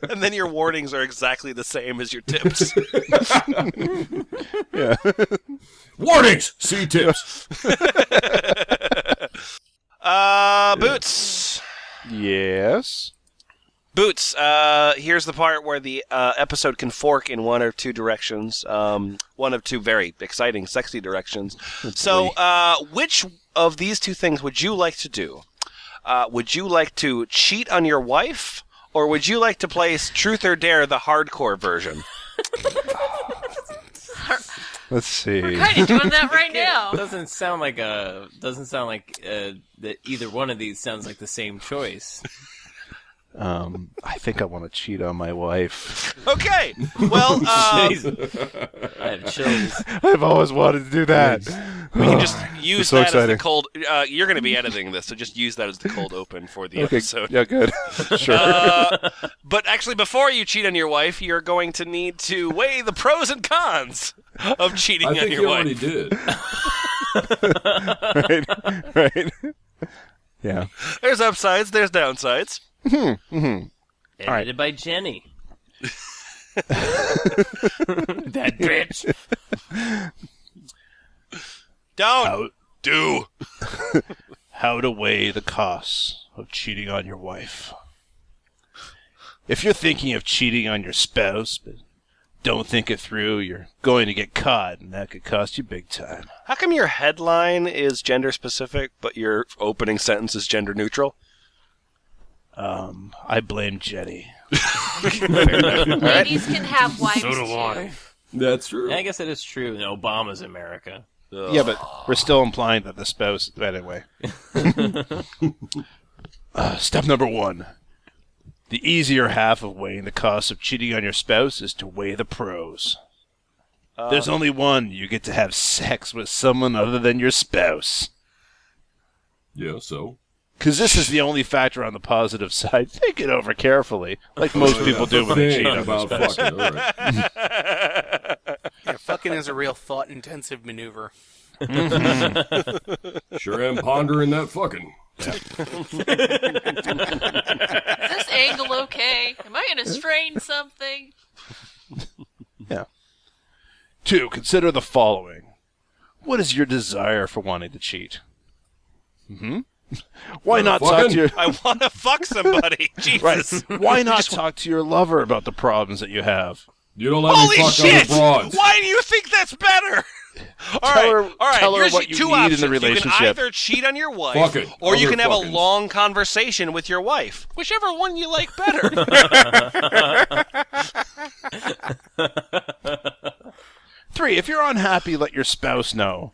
And then your warnings are exactly the same as your tips. Yeah. Warnings! See tips. Boots. Yes. Boots, here's the part where the episode can fork in one or two directions. One of two very exciting, sexy directions. So, which of these two things would you like to do? Would you like to cheat on your wife, or would you like to play Truth or Dare, the hardcore version? Let's see. We're kind of doing that right now. Doesn't sound like that either one of these sounds like the same choice. I think I want to cheat on my wife. Okay. Well, Jesus. I have chills. I've always wanted to do that. we can just use so that as exciting. the cold. You're going to be editing this, so just use that as the cold open for the episode. Yeah, good. Sure. But actually, before you cheat on your wife, you're going to need to weigh the pros and cons of cheating I on think your you wife. already did. Right. Yeah. There's upsides, there's downsides. Edited by Jenny. That bitch. Don't do. How to weigh the costs of cheating on your wife. If you're thinking of cheating on your spouse, but don't think it through, you're going to get caught, and that could cost you big time. How come your headline is gender specific, but your opening sentence is gender neutral? I blame Jenny. Ladies can have wives too. That's true. I guess it is true in Obama's America. Yeah, but we're still implying that the spouse... Anyway. Step number 1. The easier half of weighing the cost of cheating on your spouse is to weigh the pros. There's only one. You get to have sex with someone other than your spouse. Yeah, so? Because this is the only factor on the positive side. Think it over carefully, like most people do when they cheat on their spouse. Fucking, all right. Yeah, fucking is a real thought-intensive maneuver. Sure am pondering that fucking. Is this angle okay? Am I going to strain something? Yeah. 2, consider the following. What is your desire for wanting to cheat? Why not talk to your... I want to fuck somebody. Jesus. Right. Why not talk to your lover about the problems that you have? You don't let Holy me fuck shit! other broads. Why do you think that's better? All right. Tell her Here's what you two need options. in the You can relationship. either cheat on your wife, Fuck it. or you Other can have a fuckings. long conversation with your wife. Whichever one you like better. 3, if you're unhappy, let your spouse know.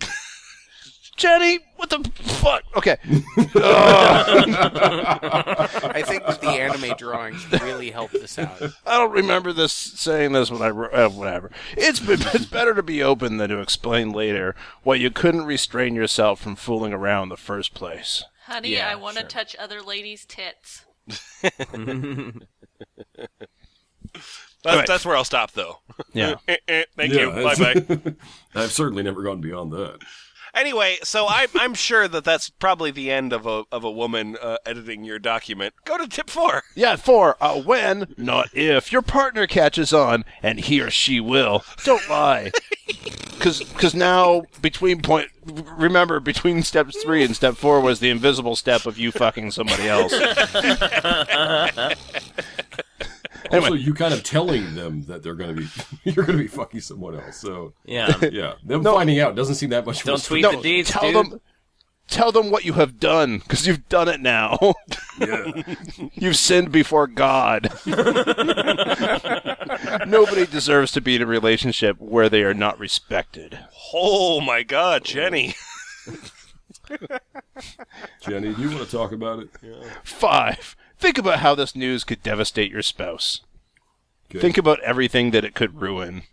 Jenny, what the fuck? Okay. I think that the anime drawings really help this out. I don't remember saying this when I wrote, whatever. It's better to be open than to explain later why you couldn't restrain yourself from fooling around in the first place. Honey, Yeah, I want to sure. touch other ladies' tits. That's where I'll stop, though. Yeah. Thank you. Bye-bye. I've certainly never gone beyond that. Anyway, so I'm sure that's probably the end of a woman editing your document. Go to tip 4. Yeah, 4, when, not if, your partner catches on, and he or she will. Don't lie. Because now, between steps 3 and step 4 was the invisible step of you fucking somebody else. Also, you kind of telling them that you're going to be fucking someone else. So Yeah. yeah, them finding out doesn't seem that much. Don't tweet No, the deeds, tell them what you have done, because you've done it now. Yeah. You've sinned before God. Nobody deserves to be in a relationship where they are not respected. Oh, my God, Jenny. Jenny, do you want to talk about it? 5, think about how this news could devastate your spouse. Okay. Think about everything that it could ruin.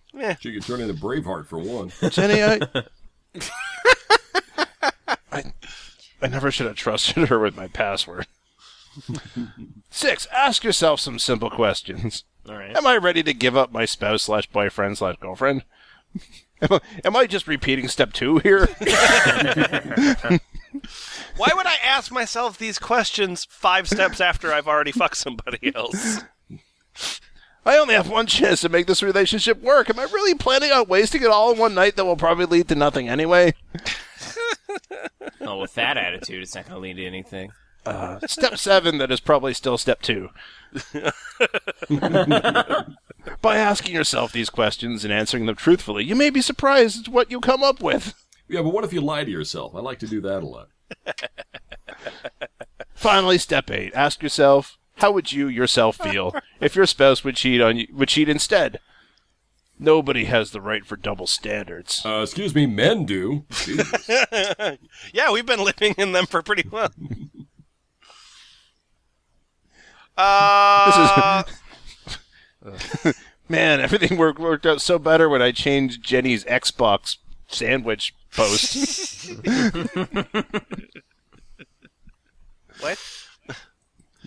She could turn into Braveheart for one. Jenny, I never should have trusted her with my password. 6, ask yourself some simple questions. All right. Am I ready to give up my spouse/boyfriend/girlfriend? Am I just repeating step 2 here? Why would I ask myself these questions 5 steps after I've already fucked somebody else? I only have one chance to make this relationship work. Am I really planning on wasting it all in one night that will probably lead to nothing anyway? Oh, with that attitude, it's not going to lead to anything. Step 7, that is probably still step 2. By asking yourself these questions and answering them truthfully, you may be surprised at what you come up with. Yeah, but what if you lie to yourself? I like to do that a lot. Finally, step 8, ask yourself, how would you yourself feel if your spouse would cheat instead? Nobody has the right for double standards. Excuse me, men do. Jesus. Yeah, we've been living in them for pretty well. Man, everything worked out so better when I changed Jenny's Xbox sandwich post. What?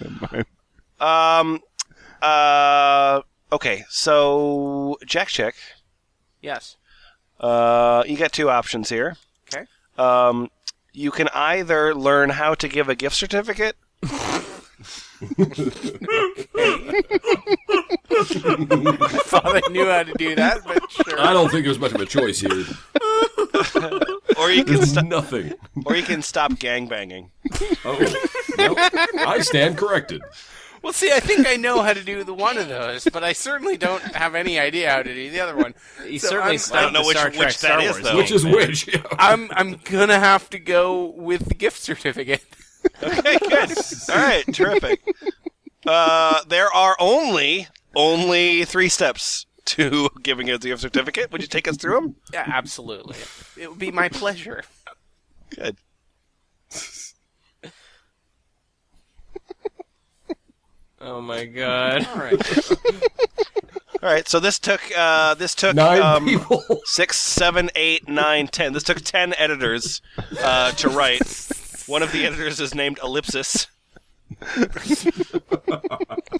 Never mind. Okay, so Jack Chick, Yes. you got 2 options here. Okay. You can either learn how to give a gift certificate. I thought I knew how to do that, but sure. I don't think there's much of a choice here. Or you can There's nothing. or you can stop gangbanging. Oh, nope. I stand corrected. Well, see, I think I know how to do the one of those, but I certainly don't have any idea how to do the other one. You So certainly I'm- stopped I don't know the which- Star which Trek, that Star is, Wars though. thing, Which is man. which? Yeah. I'm gonna have to go with the gift certificate. Okay, good. All right, terrific. There are only 3 steps to giving us a gift certificate. Would you take us through them? Yeah, absolutely. It would be my pleasure. Good. Oh my god. All right. All right, so this took 9 people. 6, 7, 8, 9, 10. This took 10 editors to write. One of the editors is named Ellipsis.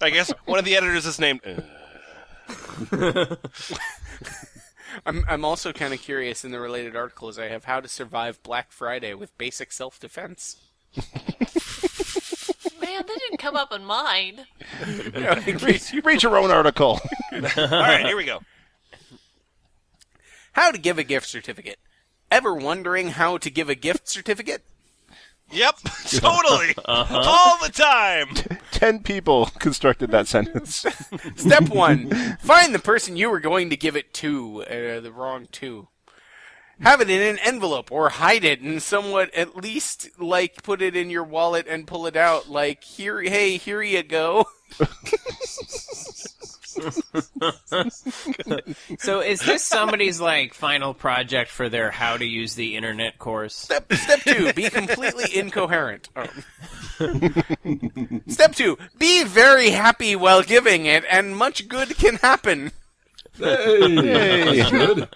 I guess one of the editors is named. I'm also kind of curious in the related articles I have how to survive Black Friday with basic self-defense. Man, that didn't come up on mine. Read your own article. All right, here we go. How to give a gift certificate. Ever wondering how to give a gift certificate? Yep, totally. All the time. 10 people constructed that sentence. Step 1. Find the person you were going to give it to. The wrong to. Have it in an envelope or hide it in somewhat, at least, like, put it in your wallet and pull it out. Like, here you go. So is this somebody's like final project for their how to use the internet course? Step 2, be completely incoherent. Step 2, be very happy while giving it, and much good can happen. Hey, that's good.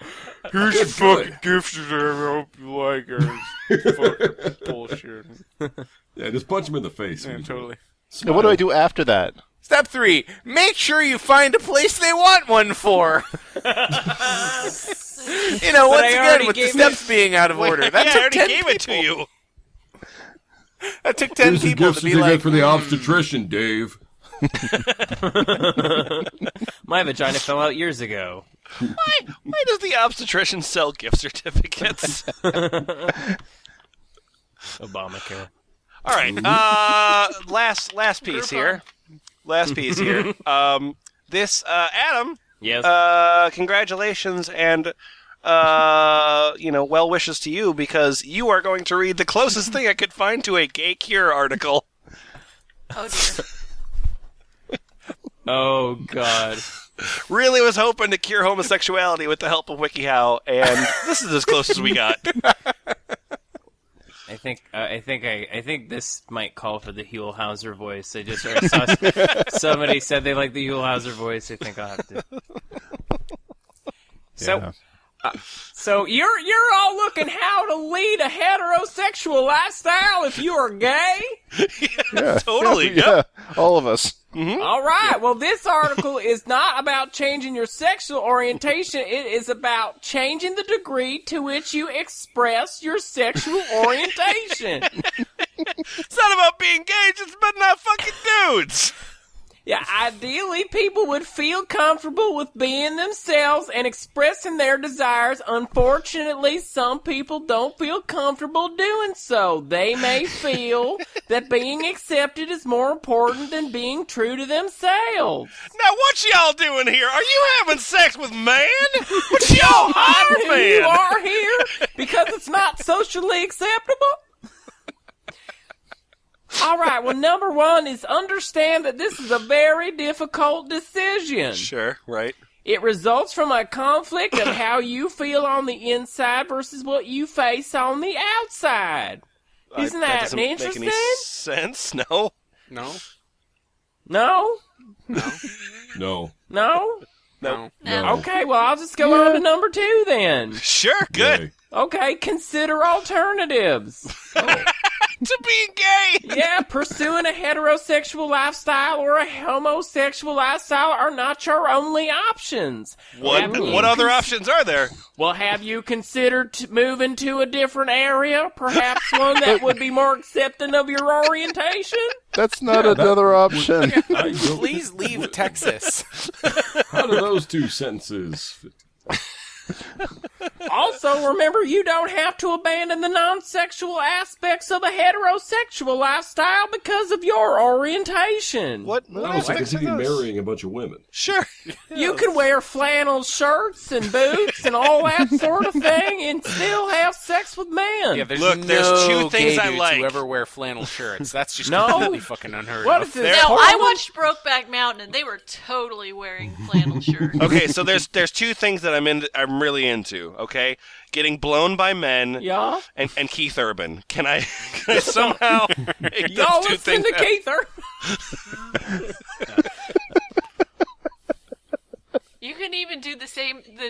Here's your fucking gift certificate. I hope you like it. Fucking bullshit. Yeah, just punch him in the face. Yeah, totally. Now, what do I do after that? Step 3, make sure you find a place they want one for. Once again, with the steps being out of order. That I took already 10 gave people. it to you. That took 10 Here's a people gift to be certificate like, for the obstetrician, Dave. My vagina fell out years ago. Why does the obstetrician sell gift certificates? Obamacare. All right. Last piece here. Last piece here. This Adam. Yes. Congratulations and well wishes to you because you are going to read the closest thing I could find to a gay cure article. Oh dear. Oh god. Really was hoping to cure homosexuality with the help of WikiHow, and this is as close as we got. I think this might call for the Huell-Hauser voice. I just saw somebody said they like the Huell-Hauser voice. I think I'll have to. So, so you're all looking how to lead a heterosexual lifestyle if you are gay? Yeah, Totally. Yeah, all of us. All right. Well, this article is not about changing your sexual orientation. It is about changing the degree to which you express your sexual orientation. It's not about being gay, just about not fucking dudes. Yeah, ideally, people would feel comfortable with being themselves and expressing their desires. Unfortunately, some people don't feel comfortable doing so. They may feel that being accepted is more important than being true to themselves. Now, what y'all doing here? Are you having sex with man? What y'all hot Who you man? are here because it's not socially acceptable? All right, well, number 1 is understand that this is a very difficult decision. Sure, right. It results from a conflict of how you feel on the inside versus what you face on the outside. Isn't that doesn't interesting? make any sense, no? no, No? No. No? no. No. Okay, well, I'll just go on to number 2 then. Sure, good. Yay. Okay, consider alternatives. To being gay. Yeah, pursuing a heterosexual lifestyle or a homosexual lifestyle are not your only options. What other options are there? Well, have you considered moving to a different area? Perhaps one that would be more accepting of your orientation? That's not another option. I don't- Please leave Texas. How do those two sentences fit? Also, remember, you don't have to abandon the non-sexual aspects of a heterosexual lifestyle because of your orientation. What I also aspects of continue those? marrying a bunch of women. Sure. You can wear flannel shirts and boots and all that sort of thing and still have sex with men. Yeah, there's Look, there's no two things gay I dudes like. who ever wear flannel shirts. That's just No. completely fucking unheard What of. is this? Now, I horrible? watched Brokeback Mountain, and they were totally wearing flannel shirts. Okay, so there's two things that I'm really into. Okay, getting blown by men. Yeah? And Keith Urban. Can I somehow make those Y'all two listen things to happen? Keith You can even do the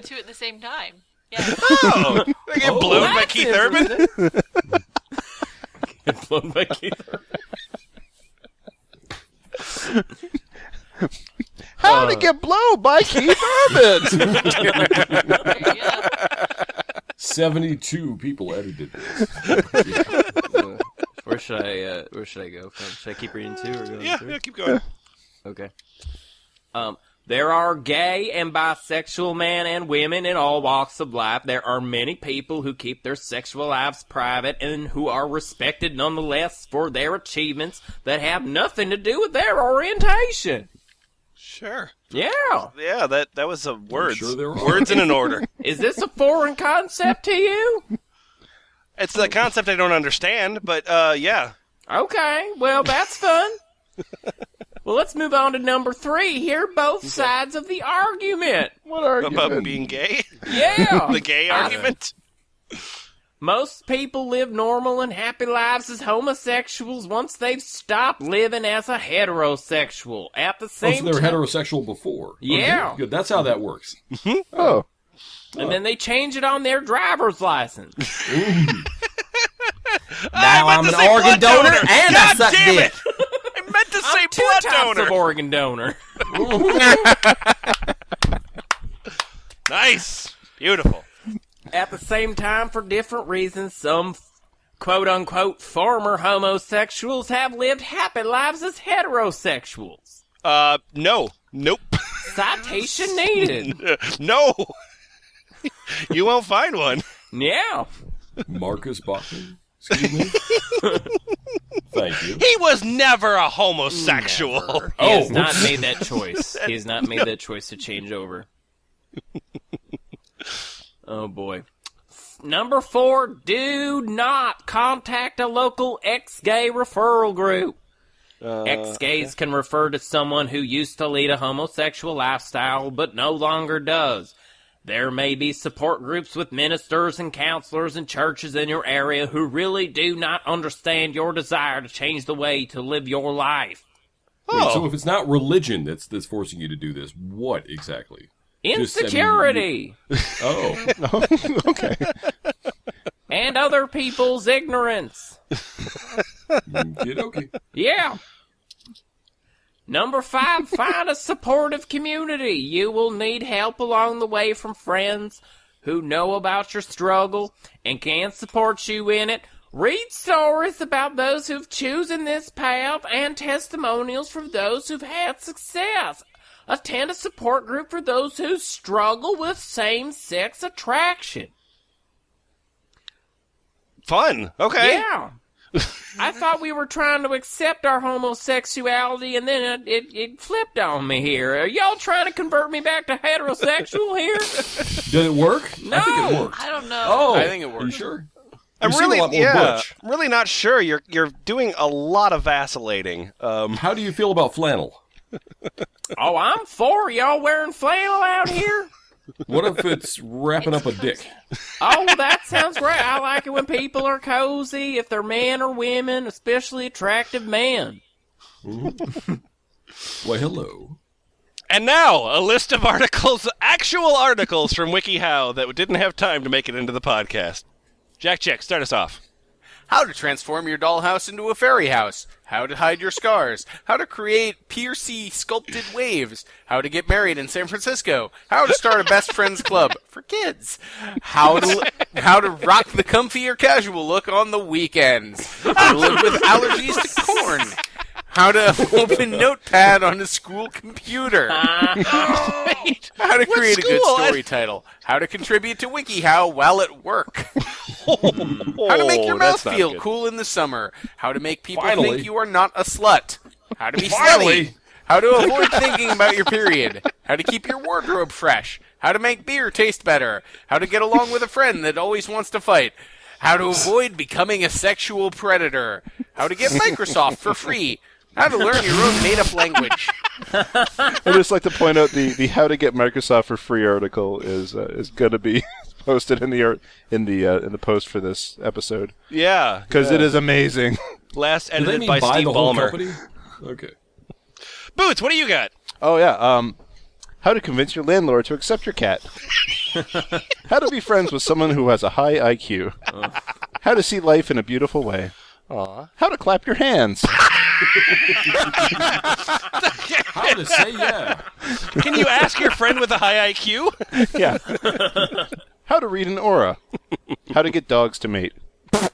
two at the same time. Yeah. Oh, I get blown by that's Keith Urban. Blown by Keith Urban. How to get blown by Keith Urban? There you go. 72 people edited this. Where should I go from? Should I keep reading too, or go Yeah, through? keep going. Okay. There are gay and bisexual men and women in all walks of life. There are many people who keep their sexual lives private and who are respected nonetheless for their achievements that have nothing to do with their orientation. Sure. Yeah. Yeah, that was a words. sure there are. Words in an order. Is this a foreign concept to you? It's the concept I don't understand, but yeah. Okay, well, that's fun. Well, let's move on to number 3. Hear both sides of the argument. What are About being gay? Yeah. The gay argument? Most people live normal and happy lives as homosexuals once they've stopped living as a heterosexual. At the Oh, so same they were time, heterosexual before. Yeah. Okay, good. That's how that works. Oh. and then they change it on their driver's license. Now I I'm meant an to say organ blood donor donor. and God I suck damn dick. I meant to say I'm 2 blood types donor. of organ donor. Nice. Beautiful. At the same time, for different reasons, some quote-unquote former homosexuals have lived happy lives as heterosexuals. No. Nope. Citation needed. No. You won't find one. Yeah. Marcus Bachman? Excuse me? Thank you. He was never a homosexual. He has not made that choice. He has not made that choice to change over. Oh, boy. Number 4, do not contact a local ex-gay referral group. Ex-gays can refer to someone who used to lead a homosexual lifestyle but no longer does. There may be support groups with ministers and counselors and churches in your area who really do not understand your desire to change the way to live your life. Wait, so if it's not religion that's forcing you to do this, what exactly? Insecurity! Oh. Okay. And other people's ignorance. Okay. Yeah. Number 5, find a supportive community. You will need help along the way from friends who know about your struggle and can support you in it. Read stories about those who've chosen this path and testimonials from those who've had success. Attend a support group for those who struggle with same-sex attraction. Fun. Okay. Yeah. I thought we were trying to accept our homosexuality, and then it flipped on me here. Are y'all trying to convert me back to heterosexual here? Did it work? No. I think it worked. I don't know. Oh, I think it Are you works. sure? I'm You seem really, a lot more yeah, butch. I'm really not sure. You're doing a lot of vacillating. How do you feel about flannel? Oh, I'm for y'all wearing flannel out here. What if it's wrapping up a dick? Oh, that sounds great. I like it when people are cozy, if they're men or women, especially attractive men. Why, hello. And now, a list of articles, actual articles from WikiHow that didn't have time to make it into the podcast. Jack Chick, start us off. How to transform your dollhouse into a fairy house. How to hide your scars. How to create piercy sculpted waves. How to get married in San Francisco. How to start a best friends club for kids. How to rock the comfy or casual look on the weekends. How to live with allergies to corn. How to open Notepad on a school computer. How to create a good story title. How to contribute to WikiHow while at work. How to make your mouth feel cool in the summer. How to make people think you are not a slut. How to be slutty. How to avoid thinking about your period. How to keep your wardrobe fresh. How to make beer taste better. How to get along with a friend that always wants to fight. How to avoid becoming a sexual predator. How to get Microsoft for free. How to learn your own made-up language. I'd just like to point out the how to get Microsoft for free article is going to be posted in the post for this epised. Yeah, because it is amazing. Last Do they edited mean by buy Steve the whole Ballmer. company? Okay. Boots, what do you got? Oh yeah, how to convince your landlord to accept your cat. How to be friends with someone who has a high IQ. How to see life in a beautiful way. How to clap your hands. How to say yeah. Can you ask your friend with a high IQ? Yeah. How to read an aura. How to get dogs to mate.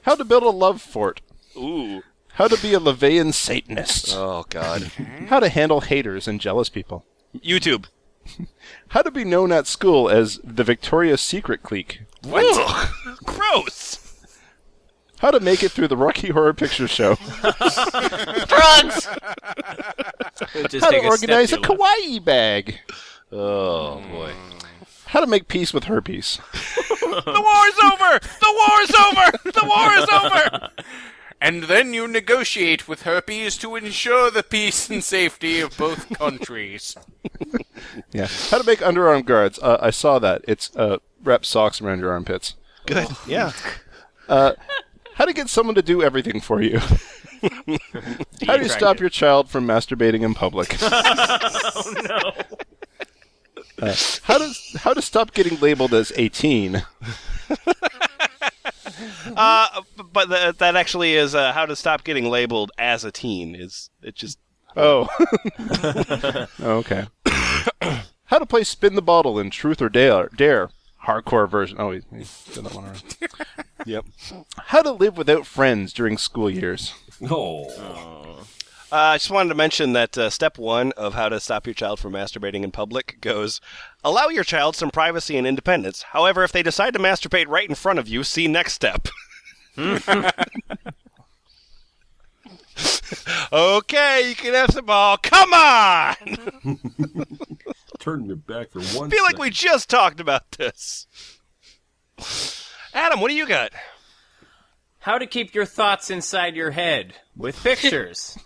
How to build a love fort. Ooh. How to be a Levian Satanist. Oh, God. How to handle haters and jealous people. YouTube. How to be known at school as the Victoria's Secret clique. What? Gross. How to make it through the Rocky Horror Picture Show. Drugs! Just How take to organize a step to the kawaii bag. Oh, boy. How to make peace with herpes. The war's over! The war's over! The war is over! And then you negotiate with herpes to ensure the peace and safety of both countries. Yeah. How to make underarm guards. I saw that. It's wrap socks around your armpits. Good. Yeah. How to get someone to do everything for you. How do you stop your child from masturbating in public? Oh no. How to stop getting labeled as 18. But that actually is how to stop getting labeled as a teen. It just... Oh. Okay. How to play Spin the Bottle in Truth or Dare. Hardcore version. Oh, he did that one already. Yep. How to live without friends during school years. Oh. I just wanted to mention that step 1 of how to stop your child from masturbating in public goes, allow your child some privacy and independence. However, if they decide to masturbate right in front of you, see next step. Okay, you can have some ball. Come on! Turn your back for one I feel like second. we just talked about this. Adam, what do you got? How to keep your thoughts inside your head with pictures.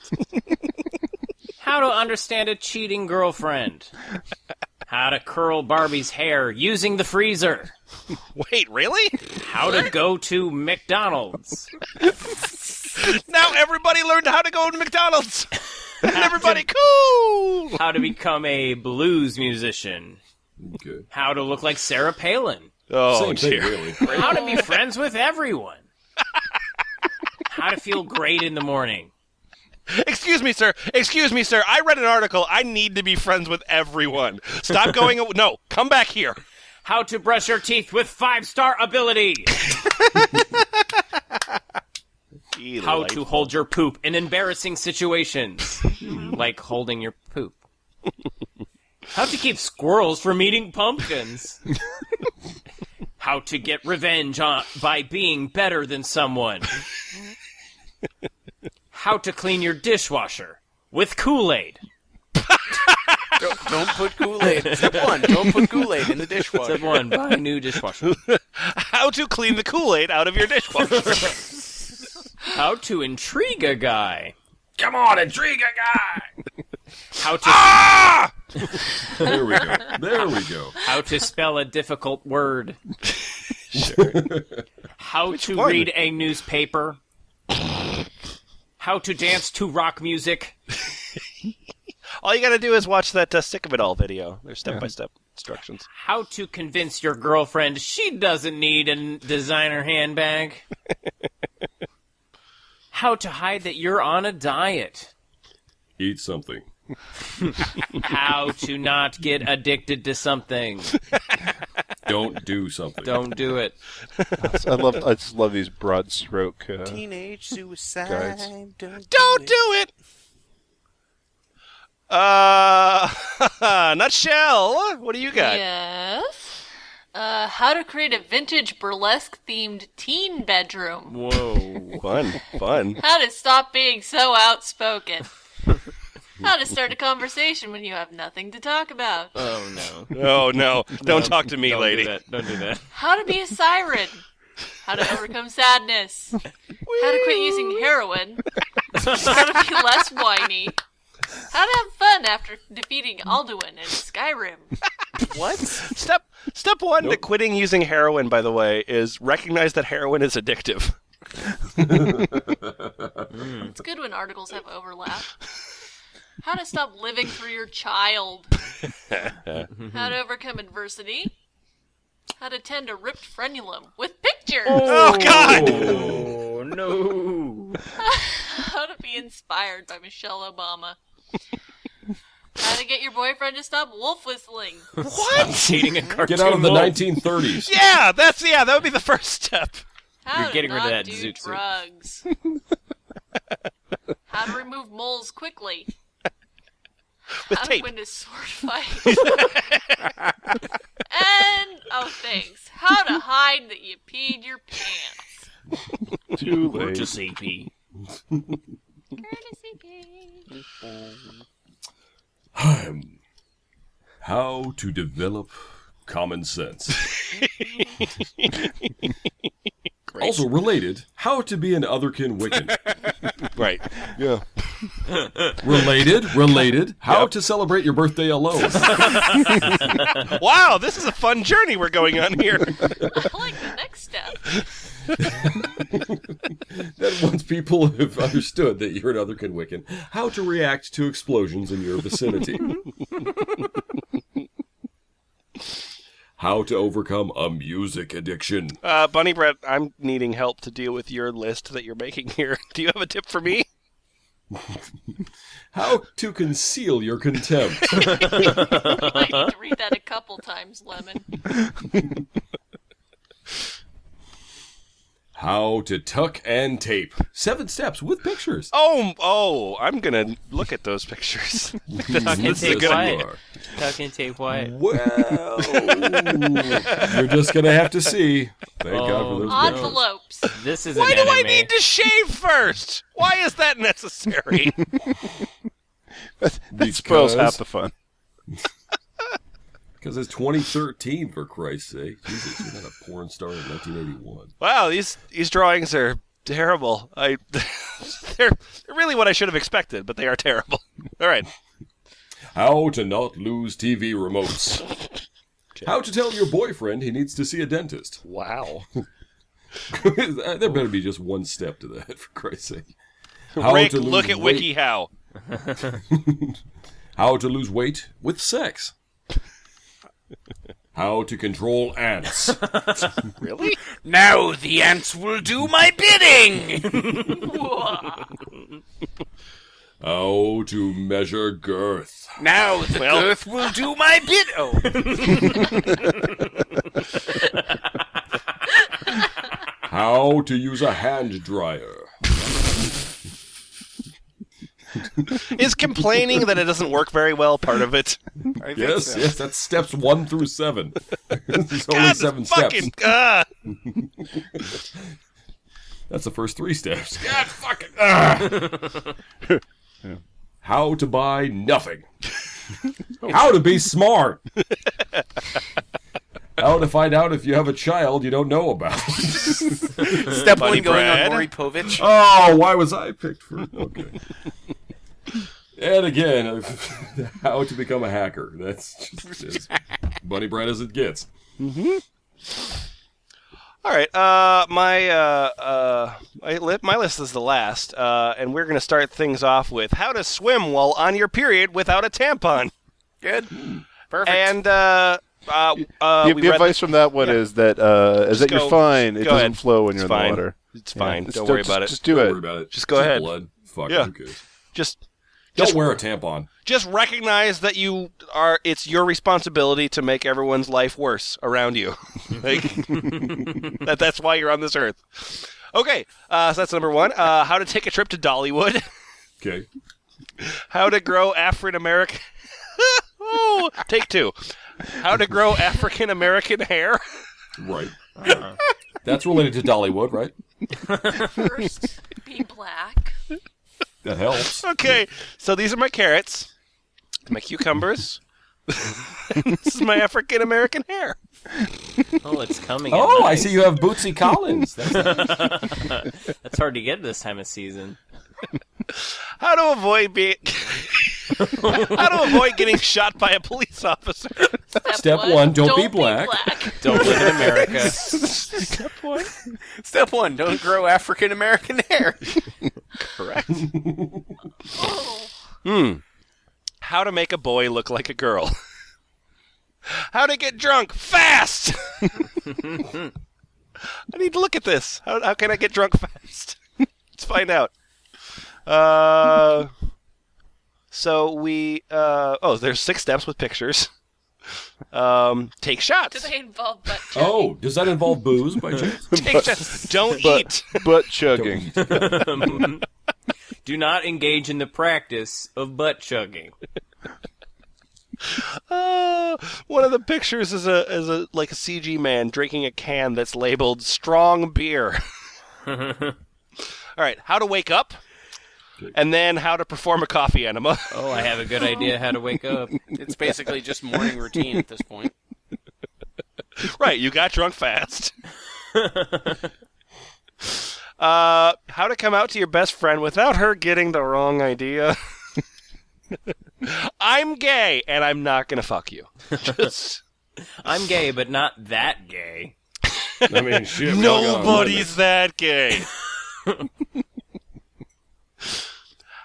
How to understand a cheating girlfriend. How to curl Barbie's hair using the freezer. Wait, really? How to go to McDonald's. Now everybody learned how to go to McDonald's. And everybody, cool! How to become a blues musician. Okay. How to look like Sarah Palin. Oh, Same thing, dear. really. How to be friends with everyone. How to feel great in the morning. Excuse me, sir. Excuse me, sir. I read an article. I need to be friends with everyone. Stop going. No, come back here. How to brush your teeth with 5-star ability. How to hold your poop in embarrassing situations. Like holding your poop. How to keep squirrels from eating pumpkins. How to get revenge by being better than someone. How to clean your dishwasher with Kool-Aid. Don't put Kool-Aid. Step 1, don't put Kool-Aid in the dishwasher. Step 1, buy a new dishwasher. How to clean the Kool-Aid out of your dishwasher. How to intrigue a guy. Come on, intrigue a guy! How to There we go. There we go. how to spell a difficult word. How to one? read a newspaper. How to dance to rock music. All you gotta do is watch that Sick of It All video. There's step-by-step instructions. How to convince your girlfriend she doesn't need a designer handbag. How to hide that you're on a diet. Eat something. How to not get addicted to something. Don't do something. Don't do it. I just love these broad stroke Teenage suicide. guys. Don't Don't do it! Nutshell, what do you got? Yes. How to create a vintage burlesque-themed teen bedroom. Whoa. Fun. How to stop being so outspoken. How to start a conversation when you have nothing to talk about. Oh, no. Oh, no. Don't talk to me, Don't lady. Do that. Don't do that. How to be a siren. How to overcome sadness. How to quit using heroin. How to be less whiny. How to have fun after defeating Alduin in Skyrim. What? Step one to quitting using heroin, by the way, is recognize that heroin is addictive. It's good when articles have overlap. How to stop living for your child. How to overcome adversity. How to tend a ripped frenulum with pictures. Oh, God! Oh, no. How to be inspired by Michelle Obama. How to get your boyfriend to stop wolf whistling. What? Eating a cartoon Get out of the wolf. 1930s. Yeah, that would be the first step. How You're to getting rid of not that do zoot suit. drugs. How to remove moles quickly. With How tape. to win a sword fight. And, thanks. How to hide that you peed your pants. Too late. Courtesy pee. Courtesy pee. How to develop common sense. Also related, how to be an otherkin Wiccan. Right. Yeah. Related, how to celebrate your birthday alone. Wow, this is a fun journey we're going on here. I like the next step. Then once people have understood that you're an otherkin Wiccan, how to react to explosions in your vicinity. How to overcome a music addiction. Bunny Brett, I'm needing help to deal with your list that you're making here. Do you have a tip for me? How to conceal your contempt. I need to read that a couple times, Lemon. How to tuck and tape. 7 steps with pictures. Oh, I'm gonna look at those pictures. This is a good idea. Tuck and tape what? Well, you're just gonna have to see. Thank God for those pictures. Envelopes. This is Why an do I anime. need to shave first? Why is that necessary? That spoils half the fun. Because it's 2013, for Christ's sake. Jesus, you're not a porn star in 1981. Wow, these drawings are terrible. They're really what I should have expected, but they are terrible. All right. How to not lose TV remotes. How to tell your boyfriend he needs to see a dentist. Wow. There better be just one step to that, for Christ's sake. How Rick, to lose look at weight. WikiHow. How to lose weight with sex. How to control ants. Really? Now the ants will do my bidding! How to measure girth. Now the girth will do my bid. Oh. How to use a hand dryer. Is complaining that it doesn't work very well part of it? Yes, that's steps 1 through 7. There's only God, 7 fucking, steps. That's the first 3 steps. God fucking. How to buy nothing. How to be smart. How to find out if you have a child you don't know about. Step Buddy 1 going Brad. on Maury Povich. Oh, why was I picked for? Okay. And again, how to become a hacker. That's just as Bunny Brad as it gets. All right. My list is the last, and we're going to start things off with how to swim while on your period without a tampon. Good. Perfect. And The advice from that one is that you're fine. It go doesn't ahead. flow when you're It's in the fine. water. It's fine. Just Don't worry about it. Just do Don't it. worry about it. Just go ahead. Blood. Fuck, Yeah. who cares? Just Don't wear a tampon. Just recognize that it's your responsibility to make everyone's life worse around you. Like, that's why you're on this earth. Okay, so that's number 1. How to take a trip to Dollywood. Okay. How to grow African American. Oh, take 2. How to grow African American hair. Right. That's related to Dollywood, right? First, be black. That helps. Okay, so these are my carrots, my cucumbers. This is my African American hair. Oh, it's coming. Oh, in I nice. see you have Bootsy Collins. That's That's hard to get this time of season. How to avoid getting shot by a police officer. Step 1, don't be black. Don't live in America. Step 1. Step 1, don't grow African American hair. Correct. How to make a boy look like a girl. How to get drunk fast. I need to look at this. How can I get drunk fast? Let's find out. So we there's 6 steps with pictures. Take shots. Do they involve butt Oh, does that involve booze by chance? Take shots. Don't eat. Butt chugging. Do not engage in the practice of butt chugging. One of the pictures is a like a CG man drinking a can that's labeled strong beer. All right, how to wake up, and then how to perform a coffee enema. Oh, I have a good idea how to wake up. It's basically just morning routine at this point. Right, you got drunk fast. How to come out to your best friend without her getting the wrong idea. I'm gay, and I'm not gonna fuck you. Just I'm gay, but not that gay. I mean, shit. nobody's that gay.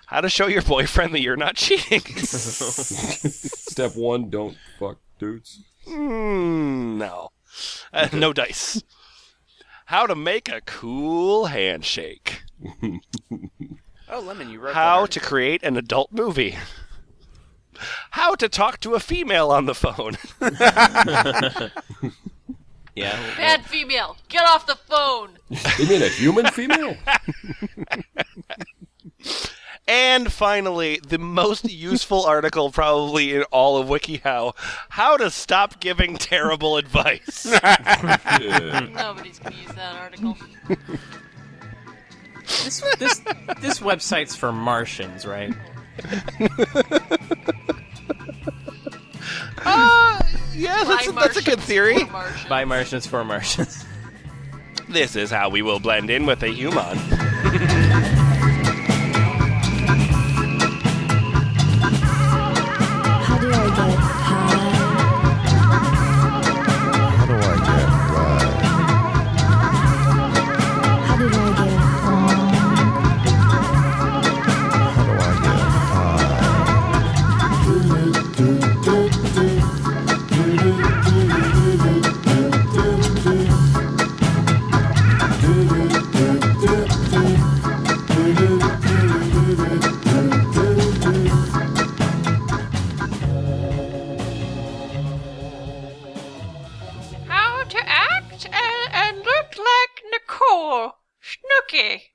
How to show your boyfriend that you're not cheating. Step 1, don't fuck dudes. No. No dice. How to make a cool handshake. Oh, Lemon, you wrote How that to create an adult movie. How to talk to a female on the phone. Yeah. Bad female, get off the phone. You mean a human female? And finally, the most useful article probably in all of WikiHow, how to stop giving terrible advice. Nobody's gonna use that article. This website's for Martians, right? Yeah, that's a good theory. By Martians for Martians. This is how we will blend in with a human. How do I get high? How do I get right? How did I get on? How do I get How to act and look like Nicole Snooky.